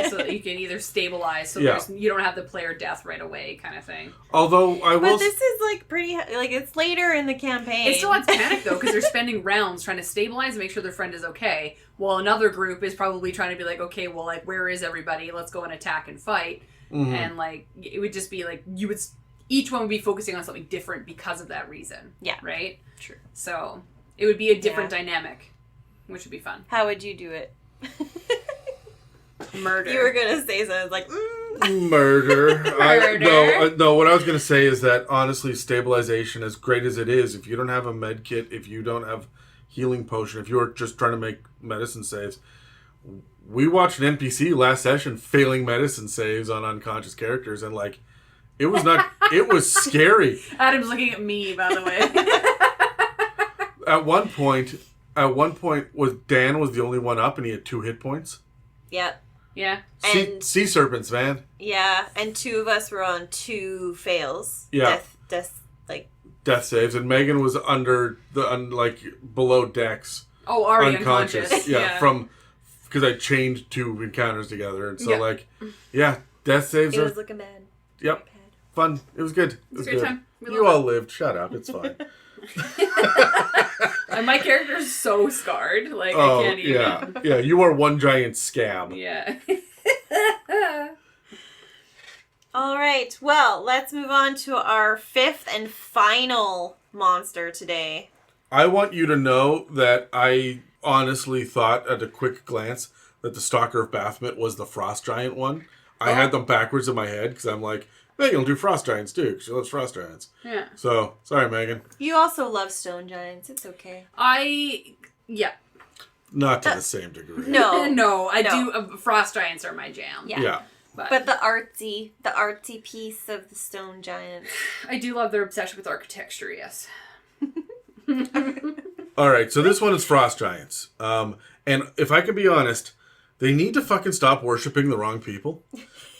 So that you can either stabilize, so you don't have the player death right away kind of thing. Although I will... But this is like pretty... Like, it's later in the campaign. It still adds panic, though, because they're spending rounds trying to stabilize and make sure their friend is okay, while another group is probably trying to be like, okay, well, like, where is everybody? Let's go and attack and fight. Mm-hmm. And, like, it would just be, like, each one would be focusing on something different because of that reason. Yeah. Right? True. So, it would be a different dynamic, which would be fun. How would you do it? Murder. You were going to say something like, Murder. No, what I was going to say is that, honestly, stabilization, as great as it is, if you don't have a med kit, if you don't have healing potion, if you're just trying to make medicine saves... We watched an NPC last session failing medicine saves on unconscious characters, and like, it was scary. Adam's looking at me, by the way. At one point, Dan was the only one up, and he had 2 hit points. Yep. Yeah. Sea serpents, man. Yeah, and 2 of us were on 2 fails. Yeah. Death saves, and Megan was under below decks. Oh, already unconscious. Yeah, because I chained 2 encounters together, and so death saves. It was looking bad. Yep, fun. It was good. It was a good time. You all lived. Shut up. It's fine. And my character's so scarred. Like, I can't even. Yeah. You are one giant scab. Yeah. All right. Well, let's move on to our 5th and final monster today. I want you to know that I honestly thought at a quick glance that the Stalker of Baphomet was the frost giant one. I had them backwards in my head because I'm like, Megan will do frost giants too because she loves frost giants. Yeah. So, sorry, Megan. You also love stone giants. It's okay. Not to the same degree. No, I do. Frost giants are my jam. Yeah. But the artsy piece of the stone giants. I do love their obsession with architecture, yes. All right, so this one is frost giants. And if I can be honest, they need to fucking stop worshiping the wrong people.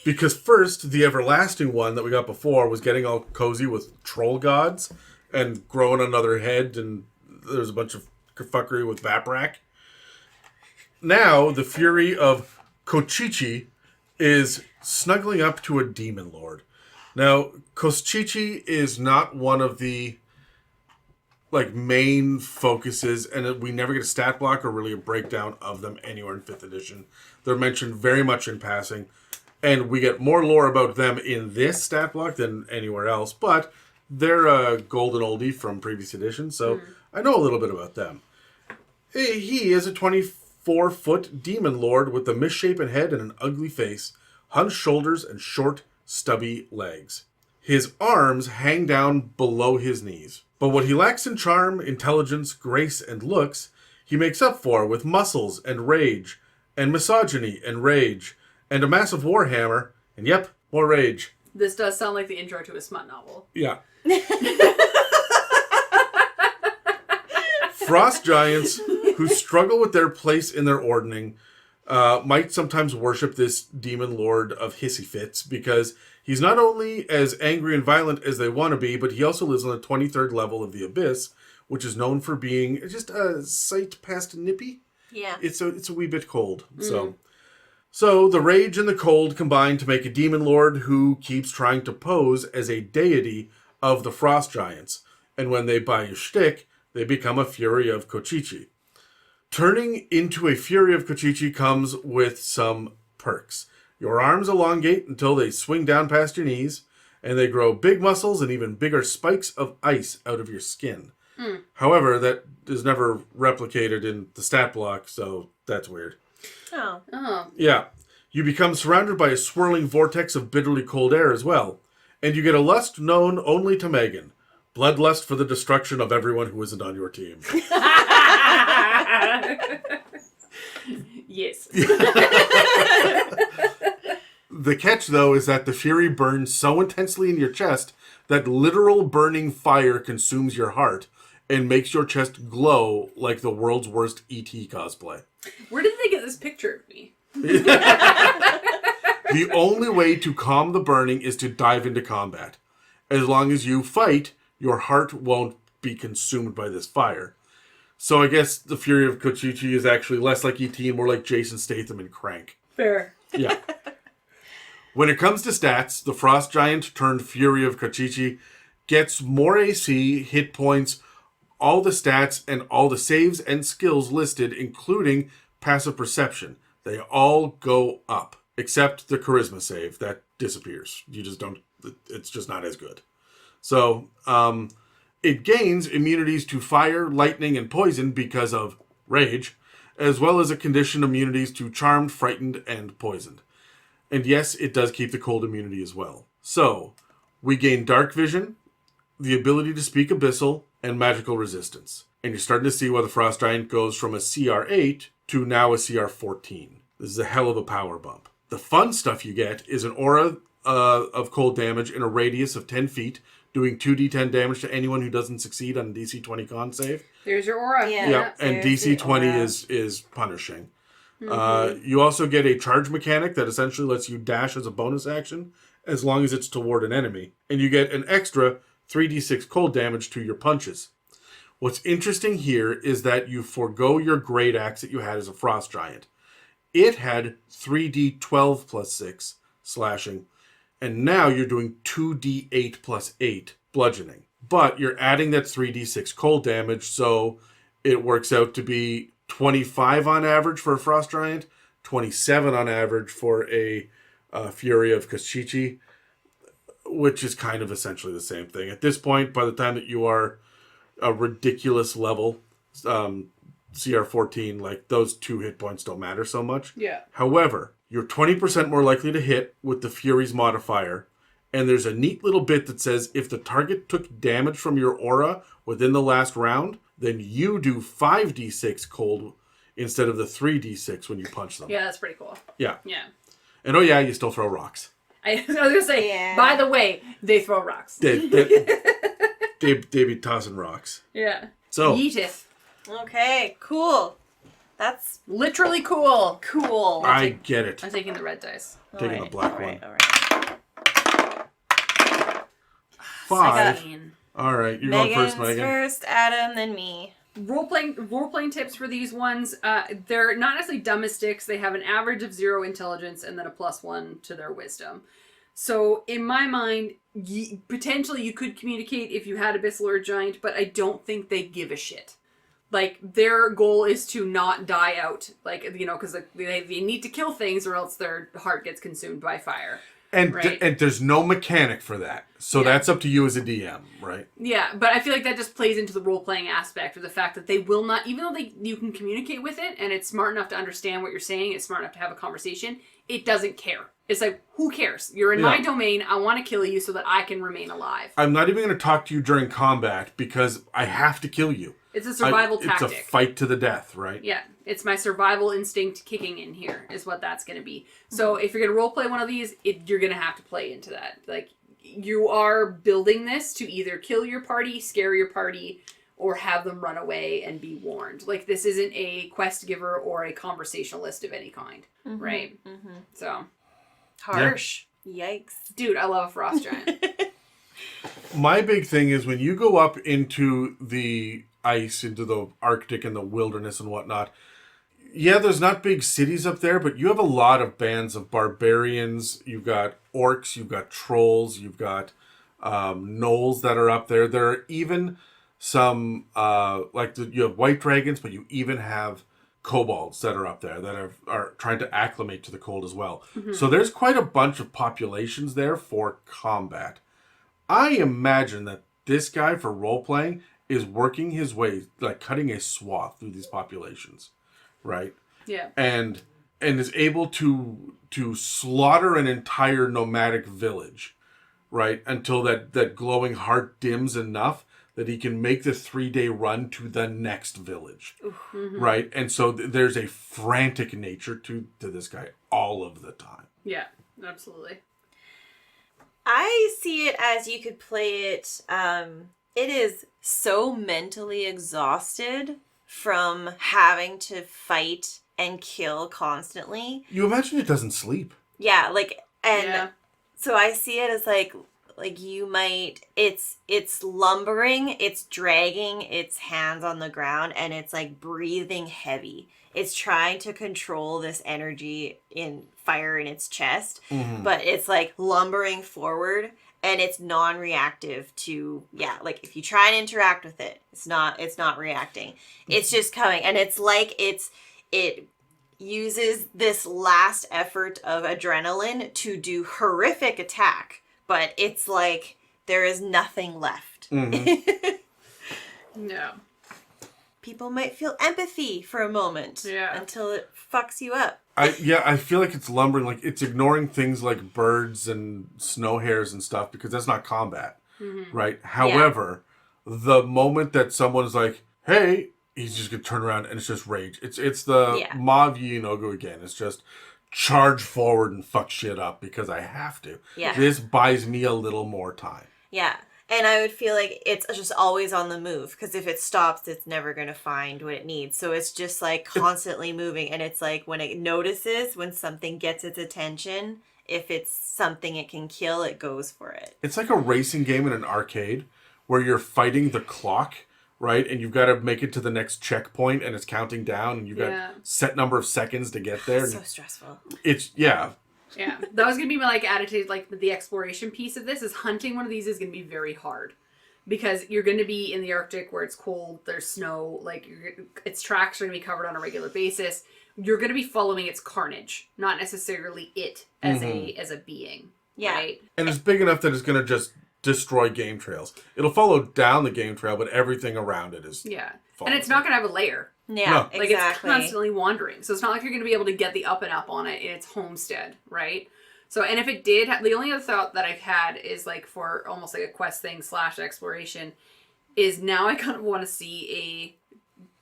Because first, the everlasting one that we got before was getting all cozy with troll gods and growing another head, and there's a bunch of fuckery with Vaprak. Now, the fury of Kostchtchie is snuggling up to a demon lord. Now, Kostchtchie is not one of the main focuses, and we never get a stat block or really a breakdown of them anywhere in 5th edition. They're mentioned very much in passing, and we get more lore about them in this stat block than anywhere else, but they're a golden oldie from previous editions, so I know a little bit about them. He is a 25 4-foot demon lord with a misshapen head and an ugly face, hunched shoulders, and short, stubby legs. His arms hang down below his knees. But what he lacks in charm, intelligence, grace, and looks, he makes up for with muscles and rage, and misogyny and rage, and a massive warhammer, and yep, more rage. This does sound like the intro to a smut novel. Yeah. Frost giants who struggle with their place in their ordning might sometimes worship this demon lord of hissy fits because he's not only as angry and violent as they want to be, but he also lives on the 23rd level of the Abyss, which is known for being just a sight past nippy. Yeah. It's a wee bit cold. So the rage and the cold combine to make a demon lord who keeps trying to pose as a deity of the frost giants. And when they buy his shtick, they become a Fury of Kostchtchie. Turning into a Fury of Kostchtchie comes with some perks. Your arms elongate until they swing down past your knees, and they grow big muscles and even bigger spikes of ice out of your skin. However, that is never replicated in the stat block, so that's weird. Oh. Yeah. You become surrounded by a swirling vortex of bitterly cold air as well. And you get a lust known only to Megan. Bloodlust for the destruction of everyone who isn't on your team. Yes. The catch, though, is that the fury burns so intensely in your chest that literal burning fire consumes your heart and makes your chest glow like the world's worst E.T. cosplay. Where did they get this picture of me? The only way to calm the burning is to dive into combat. As long as you fight, your heart won't be consumed by this fire. So I guess the Fury of Kostchtchie is actually less like E.T. and more like Jason Statham and Crank. Fair. Yeah. When it comes to stats, the Frost Giant turned Fury of Kostchtchie gets more AC, hit points, all the stats, and all the saves and skills listed, including passive perception. They all go up, except the charisma save. That disappears. You just don't, it's just not as good. So, it gains immunities to fire, lightning, and poison because of rage, as well as a condition immunities to charmed, frightened, and poisoned. And yes, it does keep the cold immunity as well. So, we gain dark vision, the ability to speak abyssal, and magical resistance. And you're starting to see why the Frost Giant goes from a CR8 to now a CR14. This is a hell of a power bump. The fun stuff you get is an aura of cold damage in a radius of 10 feet, doing 2d10 damage to anyone who doesn't succeed on a DC 20 con save. There's your aura. Yeah. And DC 20 is punishing. You also get a charge mechanic that essentially lets you dash as a bonus action, as long as it's toward an enemy. And you get an extra 3d6 cold damage to your punches. What's interesting here is that you forego your great axe that you had as a frost giant. It had 3d12 plus 6 slashing, and now you're doing 2d8 plus 8 bludgeoning. But you're adding that 3d6 cold damage, so it works out to be 25 on average for a frost giant, 27 on average for a Fury of Kostchtchie, which is kind of essentially the same thing. At this point, by the time that you are a ridiculous level, CR14, like those 2 hit points don't matter so much. Yeah. However, you're 20% more likely to hit with the Fury's modifier, and there's a neat little bit that says if the target took damage from your aura within the last round, then you do 5d6 cold instead of the 3d6 when you punch them. Yeah, that's pretty cool. Yeah. Yeah. And oh yeah, you still throw rocks. I was going to say, by the way, they throw rocks. They be tossing rocks. Yeah. So. Yeetith. Okay, cool. That's literally cool. Cool. I get it. I'm taking the red dice. Taking the black one. All right. 5. All right, you're going first, Megan. First, Adam, then me. Role-playing tips for these ones, they're not necessarily dumb as sticks. They have an average of 0 intelligence and then a +1 to their wisdom. So, in my mind, potentially you could communicate if you had Abyssal or Giant, but I don't think they give a shit. Like, their goal is to not die out. Like, you know, because they need to kill things or else their heart gets consumed by fire. And right? And there's no mechanic for that. So that's up to you as a DM, right? Yeah, but I feel like that just plays into the role-playing aspect of the fact that they will not, even though you can communicate with it, and it's smart enough to understand what you're saying, it's smart enough to have a conversation, it doesn't care. It's like, who cares? You're in my domain, I want to kill you so that I can remain alive. I'm not even going to talk to you during combat because I have to kill you. It's a survival tactic. It's a fight to the death, right? Yeah, it's my survival instinct kicking in here is what that's going to be. So if you're going to roleplay one of these, you're going to have to play into that. Like, you are building this to either kill your party, scare your party, or have them run away and be warned. Like, this isn't a quest giver or a conversationalist of any kind, right? Mm-hmm. So... Harsh. Yeah. Yikes. Dude, I love a frost giant. My big thing is when you go up into the ice, into the Arctic and the wilderness and whatnot, yeah, there's not big cities up there, but you have a lot of bands of barbarians. You've got orcs, you've got trolls, you've got gnolls that are up there. There are even some, you have white dragons, but you even have kobolds that are up there that are trying to acclimate to the cold as well. Mm-hmm. So there's quite a bunch of populations there for combat. I imagine that this guy for role-playing is working his way, like cutting a swath through these populations, right? Yeah. And is able to slaughter an entire nomadic village, right? Until that glowing heart dims enough that he can make the 3-day run to the next village, right? And so there's a frantic nature to this guy all of the time. Yeah, absolutely. I see it as you could play it. It is so mentally exhausted from having to fight and kill constantly. You imagine it doesn't sleep. Yeah, so I see it as like you might, it's lumbering, it's dragging its hands on the ground, and it's like breathing heavy. It's trying to control this energy in fire in its chest, but it's like lumbering forward, and it's non-reactive to, like if you try and interact with it, it's not reacting. It's just coming, and it's like it uses this last effort of adrenaline to do horrific attack. But it's like there is nothing left. Yeah. People might feel empathy for a moment. Yeah. Until it fucks you up. I feel like it's lumbering, like it's ignoring things like birds and snow hares and stuff because that's not combat, right? However, the moment that someone's like, hey, he's just going to turn around and it's just rage. It's the Maw of Yeenoghu again. It's just... charge forward and fuck shit up because I have to. Yeah. This buys me a little more time. Yeah. And I would feel like it's just always on the move because if it stops, it's never going to find what it needs. So it's just like constantly moving. And it's like when it notices, when something gets its attention, if it's something it can kill, it goes for it. It's like a racing game in an arcade where you're fighting the clock, right? And you've got to make it to the next checkpoint and it's counting down and you've got set number of seconds to get there. So stressful. Yeah, that was going to be my like attitude, like the exploration piece of this is hunting one of these is going to be very hard because you're going to be in the Arctic where it's cold, there's snow, like its tracks are going to be covered on a regular basis. You're going to be following its carnage, not necessarily it as a being. Yeah. Right? And it's big enough that it's going to just destroy game trails. It'll follow down the game trail, but everything around it is and it's not going to have a layer. Yeah, like it's constantly wandering. So it's not like you're going to be able to get the up and up on it in its homestead, right? So, and if it did, the only other thought that I've had is like for almost like a quest thing / exploration is now I kind of want to see a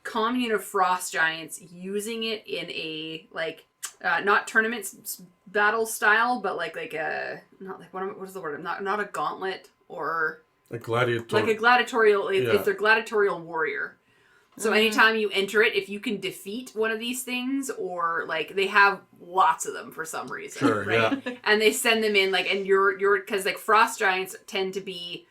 commune of frost giants using it in a like not tournament battle style, but like a not like what is the word? Not a gauntlet or a gladiator. Like a gladiatorial. It's their gladiatorial warrior. So anytime you enter it, if you can defeat one of these things, or like they have lots of them for some reason, right? Yeah. And they send them in like, and you're because like frost giants tend to be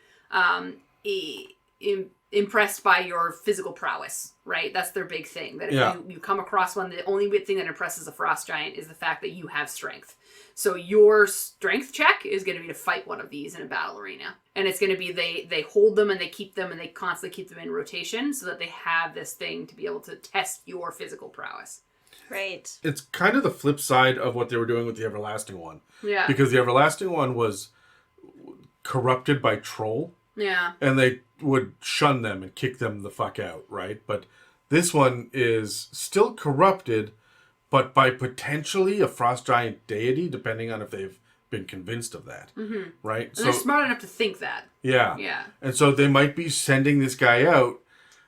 impressed by your physical prowess, right? That's their big thing. That if you come across one, the only thing that impresses a frost giant is the fact that you have strength. So your strength check is going to be to fight one of these in a battle arena. And it's going to be they hold them and they keep them and they constantly keep them in rotation so that they have this thing to be able to test your physical prowess. Right. It's kind of the flip side of what they were doing with the Everlasting one. Yeah. Because the Everlasting one was corrupted by Troll. Yeah. And they would shun them and kick them the fuck out, right? But this one is still corrupted, but by potentially a frost giant deity, depending on if they've been convinced of that, right? And they're smart enough to think that. Yeah. Yeah. And so they might be sending this guy out,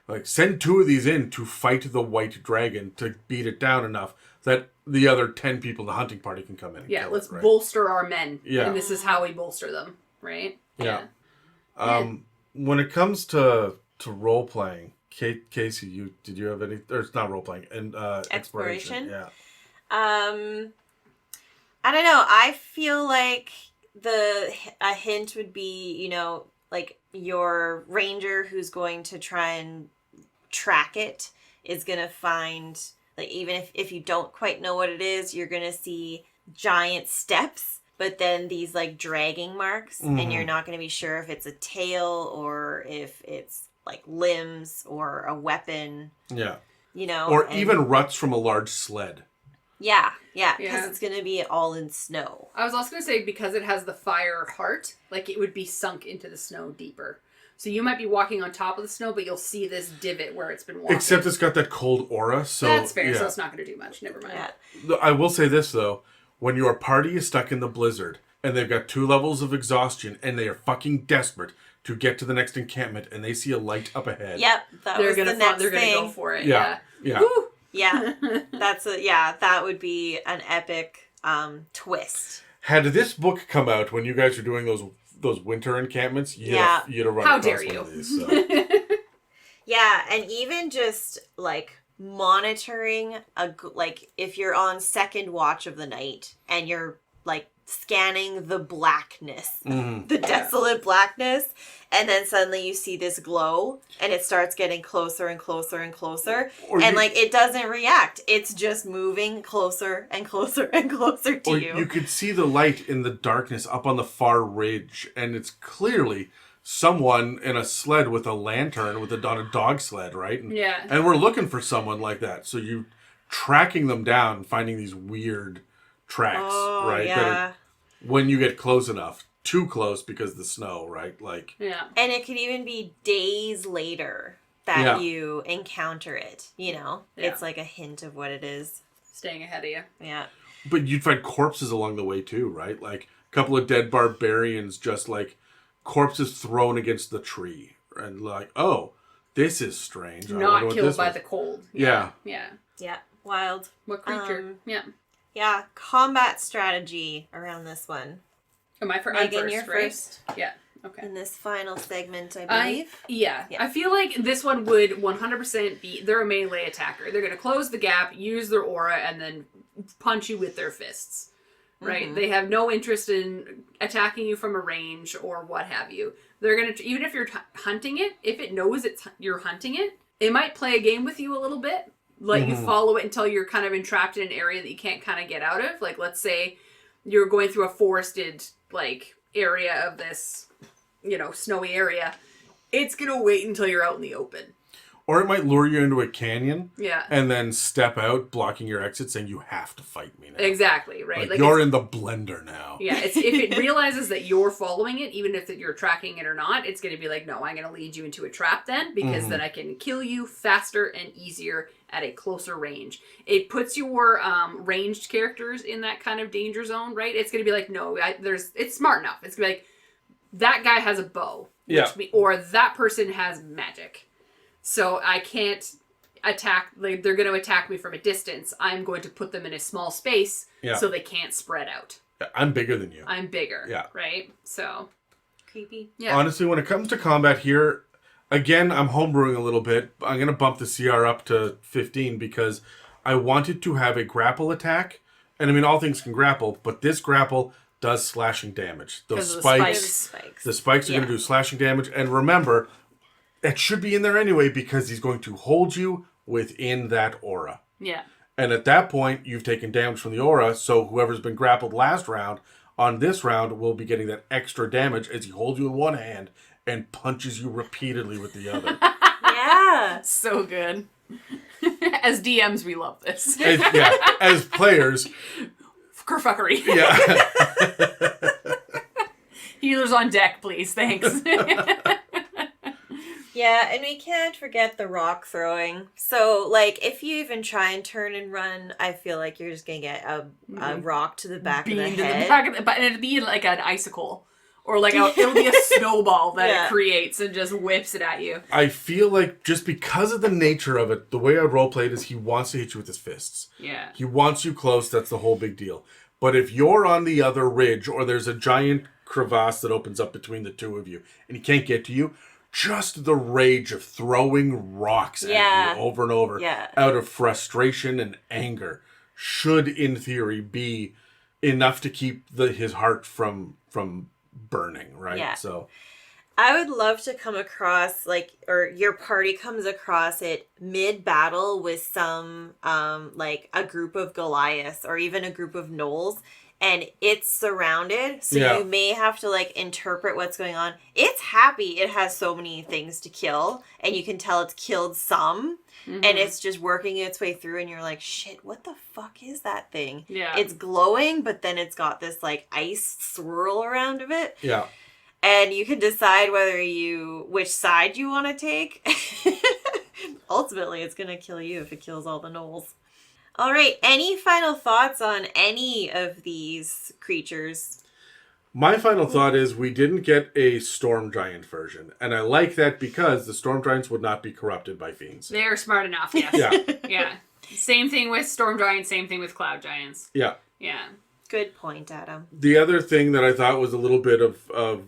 like send 2 of these in to fight the white dragon to beat it down enough that the other 10 people in the hunting party can come in. And Yeah, kill let's it, right? bolster our men. Yeah. And this is how we bolster them, right? Yeah. When it comes to role playing, Casey, did you have any? Or it's not role playing and exploration. Yeah. I don't know. I feel like a hint would be, like your ranger who's going to try and track it is going to find, like, even if you don't quite know what it is, you're going to see giant steps, but then these like dragging marks, and you're not going to be sure if it's a tail or if it's like limbs or a weapon. Yeah. Or even ruts from a large sled. Yeah, because it's going to be all in snow. I was also going to say, because it has the fire heart, like it would be sunk into the snow deeper. So you might be walking on top of the snow, but you'll see this divot where it's been walking. Except it's got that cold aura, so... That's fair, so it's not going to do much. Never mind. Yeah. I will say this, though. When your party is stuck in the blizzard, and they've got 2 levels of exhaustion, and they are fucking desperate to get to the next encampment, and they see a light up ahead... Yep, they're gonna go for it. Yeah. Woo! Yeah, that would be an epic twist. Had this book come out when you guys are doing those winter encampments, you'd have run How across dare one you? of these, so. Yeah, and even just like monitoring like if you're on second watch of the night and you're like scanning the blackness, the desolate blackness, and then suddenly you see this glow and it starts getting closer and closer and closer, and like it doesn't react, it's just moving closer and closer and closer to you. You could see the light in the darkness up on the far ridge, and it's clearly someone in a sled with a lantern on a dog sled, right? And we're looking for someone like that, so you tracking them down, finding these weird tracks, right? That when you get close enough, too close because of the snow, right? Like, and it could even be days later that you encounter it. It's like a hint of what it is. Staying ahead of you. Yeah. But you'd find corpses along the way too, right? Like a couple of dead barbarians, just like corpses thrown against the tree, and like, oh, this is strange. Not killed by the cold. Yeah. Wild. What creature? Yeah, combat strategy around this one. Am I first? Megan, I'm first, you're right? first. Yeah. Okay. In this final segment, I believe. Yeah. I feel like this one would 100% be... They're a melee attacker. They're going to close the gap, use their aura, and then punch you with their fists. Right? They have no interest in attacking you from a range or what have you. They're going to... Even if you're hunting it, if it knows you're hunting it, it might play a game with you a little bit. Let you follow it until you're kind of entrapped in an area that you can't kind of get out of. Like, let's say you're going through a forested, like, area of this, snowy area. It's going to wait until you're out in the open. Or it might lure you into a canyon. Yeah. And then step out, blocking your exit, saying, you have to fight me now. Exactly, right? Like you're in the blender now. Yeah, if it realizes that you're following it, even if you're tracking it or not, it's going to be like, no, I'm going to lead you into a trap then, because then I can kill you faster and easier at a closer range. It puts your ranged characters in that kind of danger zone, right? It's going to be like, no, it's smart enough. It's going to be like, that guy has a bow. Or that person has magic. So I can't attack, like, they're going to attack me from a distance. I'm going to put them in a small space so they can't spread out. I'm bigger than you. I'm bigger. Yeah. Right? So. Creepy. Yeah. Honestly, when it comes to combat here, again, I'm homebrewing a little bit. I'm going to bump the CR up to 15 because I wanted to have a grapple attack. And I mean, all things can grapple, but this grapple does slashing damage. Those spikes. The spikes are going to do slashing damage. And remember, it should be in there anyway because he's going to hold you within that aura. Yeah. And at that point, you've taken damage from the aura, so whoever's been grappled last round, on this round, will be getting that extra damage as he holds you in one hand and punches you repeatedly with the other. Yeah. So good. As DMs, we love this. As players. Kerfuckery. Yeah. Healers on deck, please. Thanks. Yeah, and we can't forget the rock throwing. So, like, if you even try and turn and run, I feel like you're just gonna get a rock to the back of the head. But it'd be like an icicle. Or like it'll be a snowball that it creates and just whips it at you. I feel like just because of the nature of it, the way I roleplay it is he wants to hit you with his fists. Yeah. He wants you close, that's the whole big deal. But if you're on the other ridge or there's a giant crevasse that opens up between the two of you and he can't get to you, just the rage of throwing rocks at you over and over out of frustration and anger should, in theory, be enough to keep his heart from burning, right? Yeah. So I would love to come across, or your party comes across it mid-battle with some, a group of Goliaths or even a group of gnolls, and it's surrounded, so you may have to, interpret what's going on. It's happy. It has so many things to kill, and you can tell it's killed some, and it's just working its way through, and you're like, shit, what the fuck is that thing? Yeah. It's glowing, but then it's got this, ice swirl around of it. Yeah. And you can decide which side you want to take. Ultimately, it's going to kill you if it kills all the gnolls. All right. Any final thoughts on any of these creatures? My final thought is we didn't get a Storm Giant version. And I like that because the Storm Giants would not be corrupted by Fiends. They're smart enough, yes. Yeah. Yeah. Same thing with Storm Giants, same thing with Cloud Giants. Yeah. Yeah. Good point, Adam. The other thing that I thought was a little bit of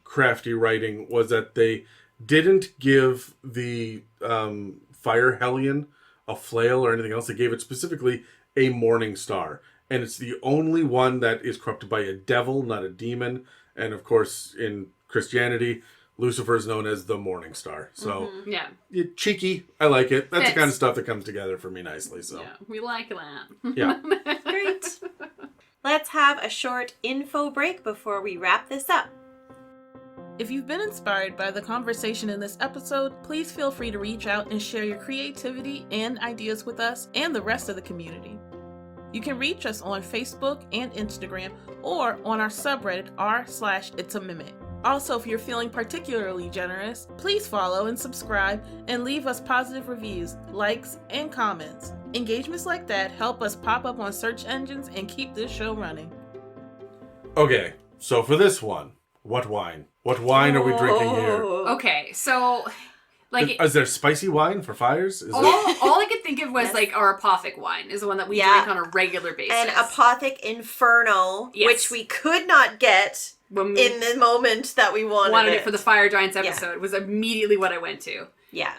crafty writing was that they didn't give the Fire Hellion a flail or anything else. They gave it specifically a morning star. And it's the only one that is corrupted by a devil, not a demon. And of course, in Christianity, Lucifer is known as the morning star. So, cheeky. I like it. That's the kind of stuff that comes together for me nicely. So, yeah, we like that. Yeah. Great. Let's have a short info break before we wrap this up. If you've been inspired by the conversation in this episode, please feel free to reach out and share your creativity and ideas with us and the rest of the community. You can reach us on Facebook and Instagram or on our subreddit r/itsAmimic. Also, if you're feeling particularly generous, please follow and subscribe and leave us positive reviews, likes, and comments. Engagements like that help us pop up on search engines and keep this show running. Okay, so for this one, what wine? What wine are we drinking here? Okay, so is there spicy wine for fires? All I could think of was our Apothic wine is the one that we drink on a regular basis. And Apothic Inferno, which we could not get in the moment that we wanted it for the Fire Giants episode. It was immediately what I went to. Yeah.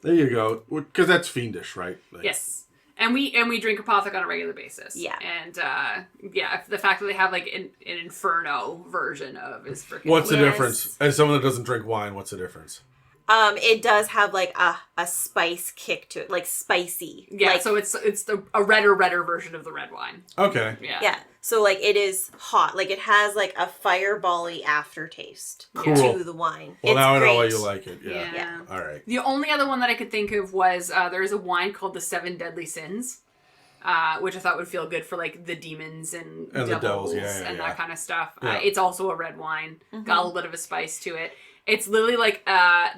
There you go. Because that's Fiendish, right? Yes. And we drink Apothic on a regular basis. Yeah. And the fact that they have an Inferno version of is freaking What's the difference? As someone that doesn't drink wine, what's the difference? It does have a spice kick to it, spicy. Yeah, so it's a redder version of the red wine. Okay. Yeah. So it is hot. It has a fireball-y aftertaste to the wine. Well, it's now great. I know why you like it. Yeah. All right. The only other one that I could think of was there's a wine called the 7 Deadly Sins, which I thought would feel good for the demons and devils and that kind of stuff. Yeah. It's also a red wine. Got a little bit of a spice to it. It's literally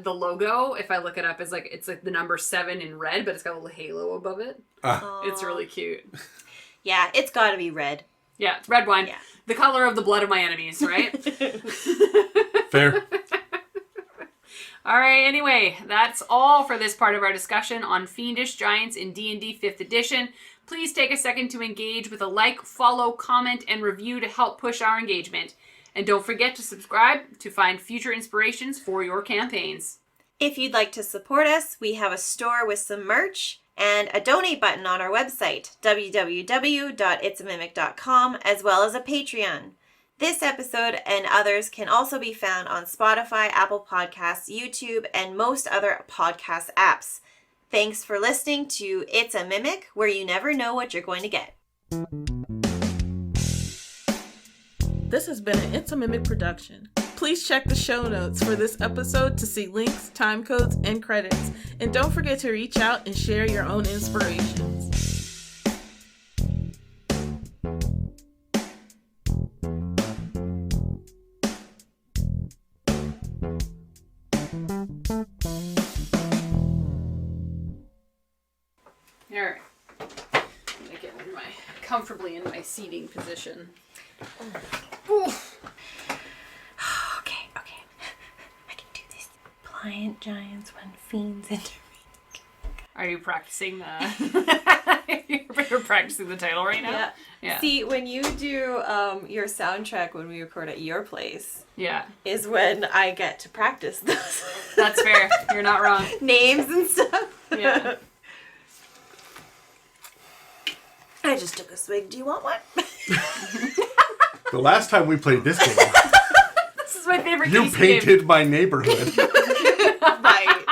the logo, if I look it up, is it's the number 7 in red, but it's got a little halo above it. It's really cute. Yeah, it's got to be red. Yeah, it's red wine. Yeah. The color of the blood of my enemies, right? Fair. All right, anyway, that's all for this part of our discussion on Fiendish Giants in D&D 5th edition. Please take a second to engage with a like, follow, comment, and review to help push our engagement. And don't forget to subscribe to find future inspirations for your campaigns. If you'd like to support us, we have a store with some merch and a donate button on our website, www.itsamimic.com, as well as a Patreon. This episode and others can also be found on Spotify, Apple Podcasts, YouTube, and most other podcast apps. Thanks for listening to It's a Mimic, where you never know what you're going to get. This has been an It's a Mimic production. Please check the show notes for this episode to see links, time codes, and credits. And don't forget to reach out and share your own inspirations. All right. I'm gonna get comfortably in my seating position. Okay. I can do this. Pliant giants when fiends intervene. Are you practicing the... You're practicing the title right now? Yeah. See, when you do your soundtrack when we record at your place... Yeah. Is when I get to practice those. That's fair. You're not wrong. Names and stuff. Yeah. I just took a swig. Do you want one? The last time we played this game, This is my favorite you Casey painted game. my neighborhood. Right.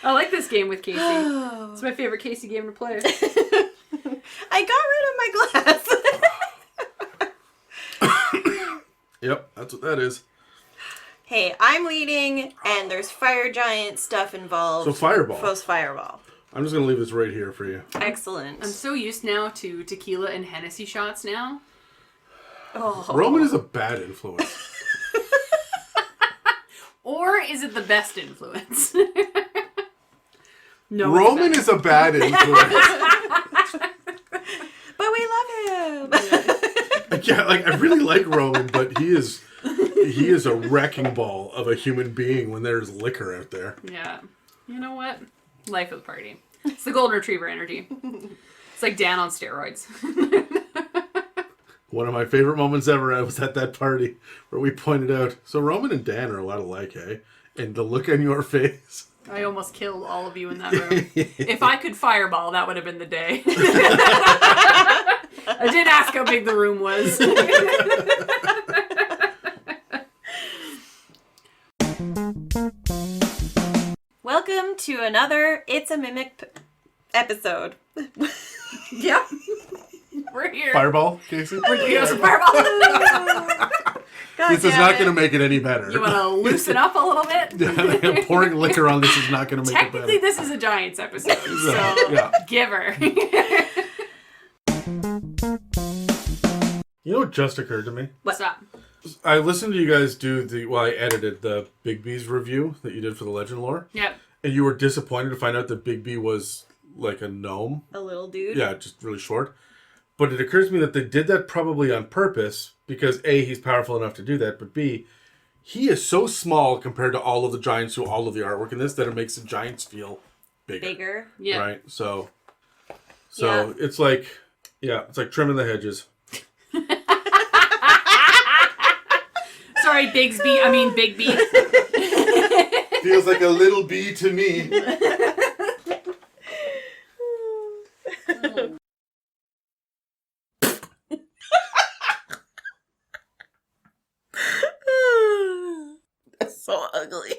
I like this game with Casey. It's my favorite Casey game to play. I got rid of my glass. Yep, that's what that is. Hey, I'm leading, and there's fire giant stuff involved. So Fireball. Post Fireball. I'm just going to leave this right here for you. Excellent. I'm so used now to tequila and Hennessy shots now. Oh. Roman is a bad influence. Or is it the best influence? No. Roman is a bad influence. But we love him. Yeah, like I really like Roman, but he is a wrecking ball of a human being when there's liquor out there. Yeah. You know what? Life of the party. It's the golden retriever energy. It's like Dan on steroids. One of my favorite moments ever was at that party where we pointed out, so Roman and Dan are a lot alike, eh? And the look on your face. I almost killed all of you in that room. If I could fireball, that would have been the day. I did ask how big the room was. Welcome to another It's a Mimic episode. Yep. We're here. Fireball, Casey? We're doing some fireball. God This is damn not it. going to make it any better. You want to loosen up a little bit? Pouring liquor on this is not going to make it Technically, better. this is a Giants episode, so Yeah. give her. You know what just occurred to me? What's up? I listened to you guys I edited the Bigby's review that you did for the Legend lore. Yep. And you were disappointed to find out that Bigby was like a gnome. A little dude. Yeah, just really short. But it occurs to me that they did that probably on purpose because A, he's powerful enough to do that, but B, he is so small compared to all of the giants who all of the artwork in this that it makes the giants feel bigger. Yeah. Right? So Yeah. it's like trimming the hedges. Sorry, Bigby. Feels like a little bee to me. That's so ugly.